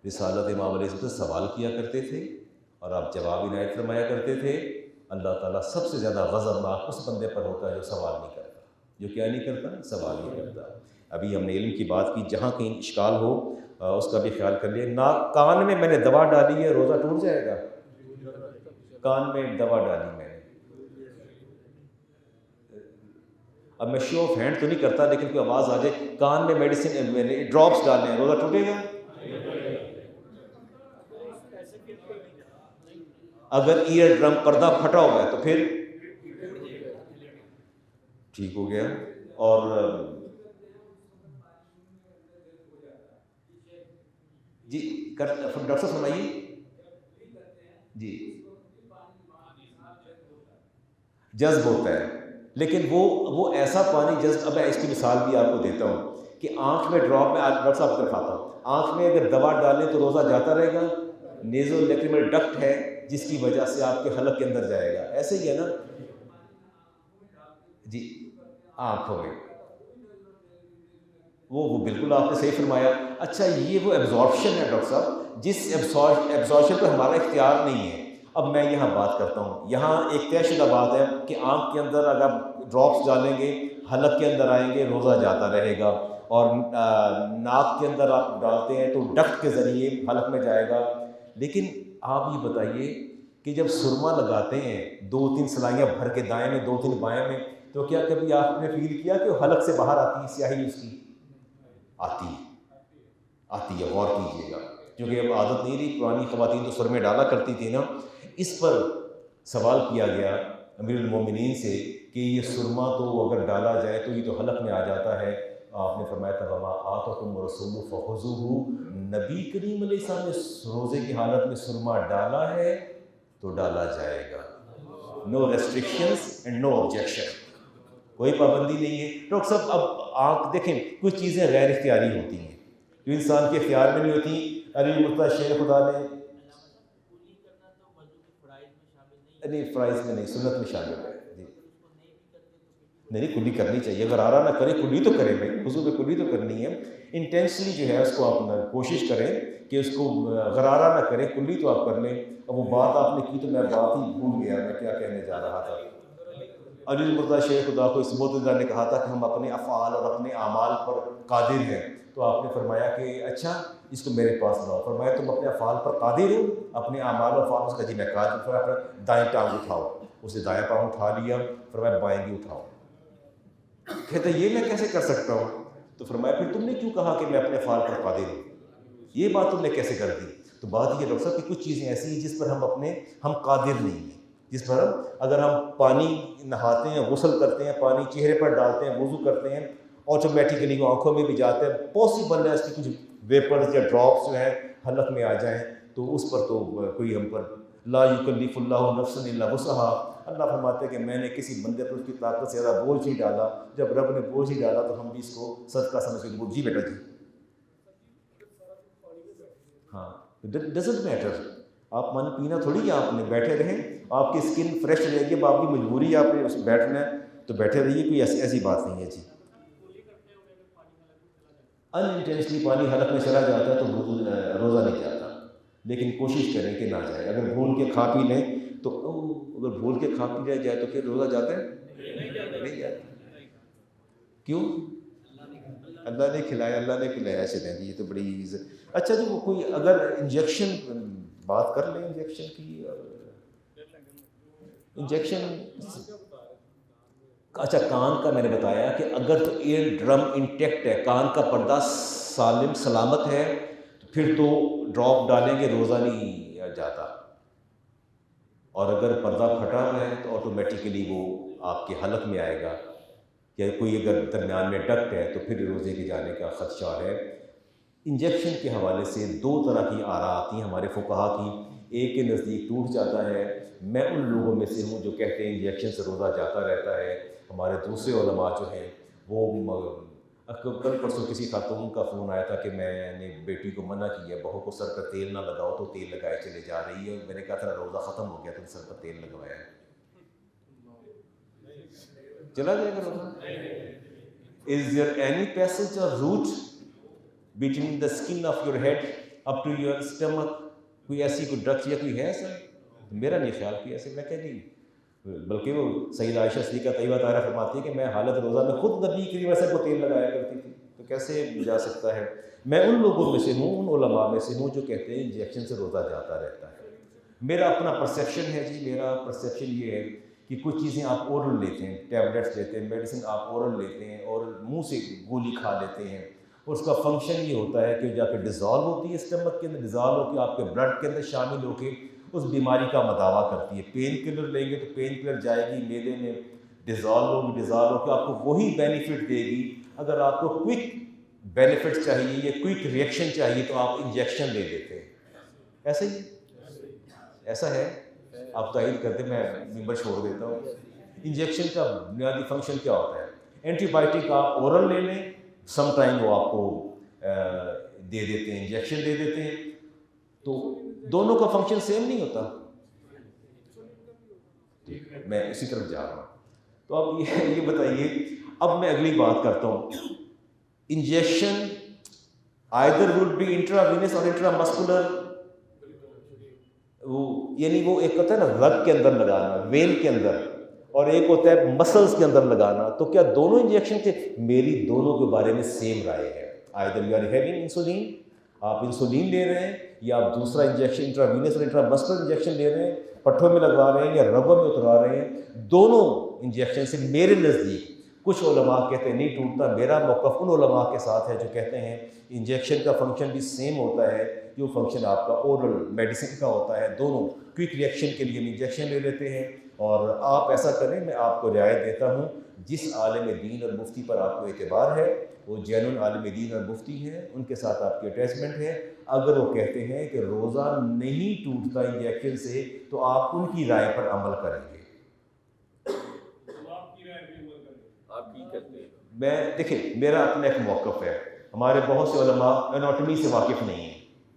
Speaker 1: رسالت امام علیہ السلام سے سوال کیا کرتے تھے اور آپ جواب عنایت فرمایا کرتے تھے۔ اللہ تعالیٰ سب سے زیادہ غضبناک اس بندے پر ہوتا ہے جو سوال نہیں کرتا، جو کیا نہیں کرتا؟ سوال نہیں کرتا۔ ابھی ہم نے علم کی بات کی، جہاں کہیں اشکال ہو اس کا بھی خیال کر لیے۔ کان میں نے دوا ڈالی ہے، روزہ ٹوٹ جائے گا؟ کان میں دوا ڈالی میں نے، اب میں شو آف ہینڈ تو نہیں کرتا، لیکن کوئی آواز آ جائے کان میں میڈیسن میں نے ڈراپس ڈالے ہیں، روزہ ٹوٹے گا؟ اگر ایئر ڈرم پردہ پھٹا ہوا ہے تو پھر ٹھیک ہو گیا۔ اور جی ڈاکٹر صاحب فرمائیے جی۔ جذب ہوتا ہے، لیکن وہ ایسا پانی جذب، اب میں اس کی مثال بھی آپ کو دیتا ہوں کہ آنکھ میں ڈراپ میں، ڈاکٹر صاحب کو دکھاتا ہوں، آنکھ میں اگر دوا ڈالیں تو روزہ جاتا رہے گا؟ نیزو لیکریمل ڈکٹ ہے جس کی وجہ سے آپ کے حلق کے اندر جائے گا، ایسے ہی ہے نا جی۔ آنکھوں میں وہ بالکل آپ نے صحیح فرمایا۔ اچھا یہ وہ ایبزارپشن ہے ڈاکٹر صاحب، جس ایبزارپشن پر ہمارا اختیار نہیں ہے۔ اب میں یہاں بات کرتا ہوں، یہاں ایک طے شدہ بات ہے کہ آنکھ کے اندر اگر ڈراپس ڈالیں گے، حلق کے اندر آئیں گے، روزہ جاتا رہے گا، اور ناک کے اندر آپ ڈالتے ہیں تو ڈکٹ کے ذریعے حلق میں جائے گا۔ لیکن آپ یہ بتائیے کہ جب سرما لگاتے ہیں 2-3 سلائیاں بھر کے دائیں میں 2-3 بائیں میں، تو کیا کبھی آپ نے فیل کیا کہ وہ حلق سے باہر آتی ہے سیاہی؟ اس کی آتی ہے، غور کیجیے گا، کیونکہ اب عادت نہیں رہی، پرانی خواتین تو سرمے ڈالا کرتی تھی نا۔ اس پر سوال کیا گیا امیر المومنین سے کہ یہ سرما تو اگر ڈالا جائے تو یہ تو حلق میں آ جاتا ہے، آپ نے فرمایا تھا وما آتاکم الرسول فخذوہ، نبی کریم علیہ السلام نے روزے کی حالت میں سرما ڈالا ہے تو ڈالا جائے گا، نو ریسٹرکشنز اینڈ نو آبجیکشن، کوئی پابندی نہیں ہے۔ ڈاکٹر صاحب اب آنکھ دیکھیں، کچھ چیزیں غیر اختیاری ہوتی ہیں جو انسان کے اختیار میں نہیں ہوتی، علی مرتضیٰ شیخ خدا نے نہیں فرائض میں نہیں، سنت میں شامل ہے جی. نہیں کلی کرنی چاہیے، غرارہ نہ کرے، کلی تو کرے بھائی، وضو میں کلی تو کرنی ہے. انٹینسلی جو ہے اس کو آپ کوشش کریں کہ اس کو غرارہ نہ کریں، کلی تو آپ کر لیں. اب وہ بات آپ نے کی تو میں بات ہی بھول گیا میں کیا کہنے جا رہا تھا. علی مرتضیٰ شیخ خدا کو اس معتزلہ نے کہا تھا کہ ہم اپنے افعال اور اپنے اعمال پر قادر ہیں، تو آپ نے فرمایا کہ اچھا اس کو میرے پاس لاؤ. فرمایا تم اپنے افعال پر قادر ہو، اپنے اعمال و افعال. اس کا جی میں قادر. فرمایا دائیں ٹانگ اٹھاؤ. اسے دائیں پاؤں اٹھا لیا. فرمایا بائیں بھی اٹھاؤ. کہتا یہ میں کیسے کر سکتا ہوں؟ تو فرمایا پھر تم نے کیوں کہا کہ میں اپنے افعال پر قادر ہوں؟ یہ بات تم نے کیسے کر دی؟ تو بات یہ ڈاکٹر صاحب کہ کچھ چیزیں ایسی ہیں جس پر ہم قادر نہیں ہیں، جس پر اگر ہم پانی نہاتے ہیں، غسل کرتے ہیں، پانی چہرے پر ڈالتے ہیں، وضو کرتے ہیں، آٹومیٹیکلی وہ آنکھوں میں بھی جاتے ہیں، پاسبل ہے اس کی کچھ ویپرز یا ڈراپس جو ہیں حلق میں آ جائیں، تو اس پر تو کوئی ہم پر لا یکلف اللہ نفسا الا وسعها. اللہ فرماتے ہیں کہ میں نے کسی بندے پر اس کی طاقت سے زیادہ بوجھ نہیں ڈالا. جب رب نے بوجھ نہیں ڈالا تو ہم بھی اس کو صدقہ سمجھ کے جی بیٹا جی ہاں ڈزنٹ میٹر. آپ پانی پینا تھوڑی ہے، آپ نے بیٹھے رہیں، آپ کی اسکن فریش رہے گی. اب آپ کی مجبوری ہے، آپ نے اس بیٹھنا ہے تو بیٹھے رہیے، کوئی ایسی بات نہیں ہے جی. ان انٹینشنلی پانی حلق میں چلا جاتا ہے تو روزہ نہیں جاتا، لیکن کوشش کریں کہ نہ جائے. اگر بھول کے کھا پی لیں تو اگر بھول کے کھا پی جائے تو پھر روزہ جاتا ہے نہیں جاتا. کیوں؟ اللہ نے کھلایا، اللہ نے پلایا. چلیں جی یہ تو بڑی اچھا جی. وہ کوئی اگر انجیکشن بات کر لیں انجیکشن کی. انجیکشن اچھا کان کا میں نے بتایا کہ اگر تو ایئر ڈرم انٹیکٹ ہے، کان کا پردہ سالم سلامت ہے، پھر تو ڈراپ ڈالیں گے روزہ نہیں جاتا. اور اگر پردہ پھٹا ہوا ہے تو آٹومیٹیکلی وہ آپ کے حلق میں آئے گا، یا کوئی اگر درمیان میں ڈکٹ ہے تو پھر روزے کے جانے کا خدشہ ہے. انجیکشن کے حوالے سے دو طرح کی آراء آتی ہیں ہمارے فقہا کی. ایک کے نزدیک ٹوٹ جاتا ہے. میں ان لوگوں میں سے ہوں جو کہتے ہیں انجیکشن سے روزہ جاتا رہتا ہے. ہمارے دوسرے علماء جو ہیں وہ کل پرسوں کسی خاتون کا فون آیا تھا کہ میں نے بیٹی کو منع کیا، بہو کو سر پر تیل نہ لگاؤ تو تیل لگائے چلے جا رہی ہے. میں نے کہا تھا روزہ ختم ہو گیا تم سر پر تیل لگوایا ہے، چلا جائے گا روزہ. Is there any passage or route between the skin of your head up to your stomach؟ کوئی ایسی کوئی ڈرگس یا کوئی ہے سر؟ میرا نہیں خیال کوئی ایسے. میں کہہ نہیں، بلکہ وہ سید عائشہ صدیقہ طیبہ طاہرہ فرماتی ہے کہ میں حالت روزہ میں خود نبی کریم صلی اللہ علیہ وسلم کو تیل لگایا کرتی تھی. تو کیسے جا سکتا ہے؟ میں ان لوگوں میں سے ہوں، ان علماء میں سے ہوں جو کہتے ہیں انجیکشن سے روزہ جاتا رہتا ہے. میرا اپنا پرسیپشن ہے جی. میرا پرسیپشن یہ ہے کہ کچھ چیزیں آپ اورل لیتے ہیں، ٹیبلیٹس لیتے ہیں، میڈیسن آپ اورل لیتے ہیں اور منہ سے گولی کھا لیتے ہیں، اور اس کا فنکشن یہ ہوتا ہے کہ جا کے ڈیزالو ہوتی ہے اسٹمک کے اندر، ڈیزالو ہو کے آپ کے بلڈ کے اندر شامل ہو کے اس بیماری کا مداوع کرتی ہے. پین کلر لیں گے تو پین کلر جائے گی میدے میں، ڈیزالو ہوگی، ڈیزالو ہو کے آپ کو وہی بینیفٹ دے گی. اگر آپ کو کوئک بینیفٹ چاہیے یا کوئک ریئیکشن چاہیے تو آپ انجیکشن لے لیتے ہیں. ایسا ہی ایسا ہے. آپ تائید کرتے، میں ممبر چھوڑ دیتا ہوں. انجیکشن کا بنیادی فنکشن کیا ہوتا ہے؟ اینٹی بائیوٹک آپ اورل لے لیں، سم ٹائم وہ آپ کو دے دیتے ہیں، انجیکشن دے دیتے ہیں، تو دونوں کا فنکشن سیم نہیں ہوتا. میں اسی طرف جا رہا ہوں. تو اب یہ بتائیے، اب میں اگلی بات کرتا ہوں. Injection either would be intravenous or intramuscular, وہ یعنی وہ ایک ہوتا ہے نا رگ کے اندر لگانا، وین کے اندر، اور ایک ہوتا ہے مسلز کے اندر لگانا. تو کیا دونوں انجیکشن کے؟ میری دونوں کے بارے میں سیم رائے ہے. Either you are having insulin, آپ انسولین لے رہے ہیں، یا آپ دوسرا injection intravenous or intramuscular injection لے رہے ہیں، پٹھوں میں لگوا رہے ہیں یا رگوں میں اترا رہے ہیں. دونوں انجیکشن سے میرے نزدیک کچھ علماء کہتے ہیں نہیں ٹوٹتا. میرا موقف ان علماء کے ساتھ ہے جو کہتے ہیں انجیکشن کا فنکشن بھی سیم ہوتا ہے جو فنکشن آپ کا اورل میڈیسن کا ہوتا ہے. دونوں کوئک ریئیکشن کے لیے انجیکشن لے لیتے ہیں. اور آپ ایسا کریں، میں آپ کو رعایت دیتا ہوں، جس عالم دین اور مفتی پر آپ کو اعتبار ہے وہ جینون عالم دین اور مفتی ہیں، ان کے ساتھ آپ کی اٹیچمنٹ ہے. اگر وہ کہتے ہیں کہ روزہ نہیں ٹوٹتا انجیکشن سے تو آپ ان کی رائے پر عمل کریں گے. میں دیکھیں، میرا اپنا ایک موقف ہے. ہمارے بہت سے علماء اناٹمی سے واقف نہیں ہیں.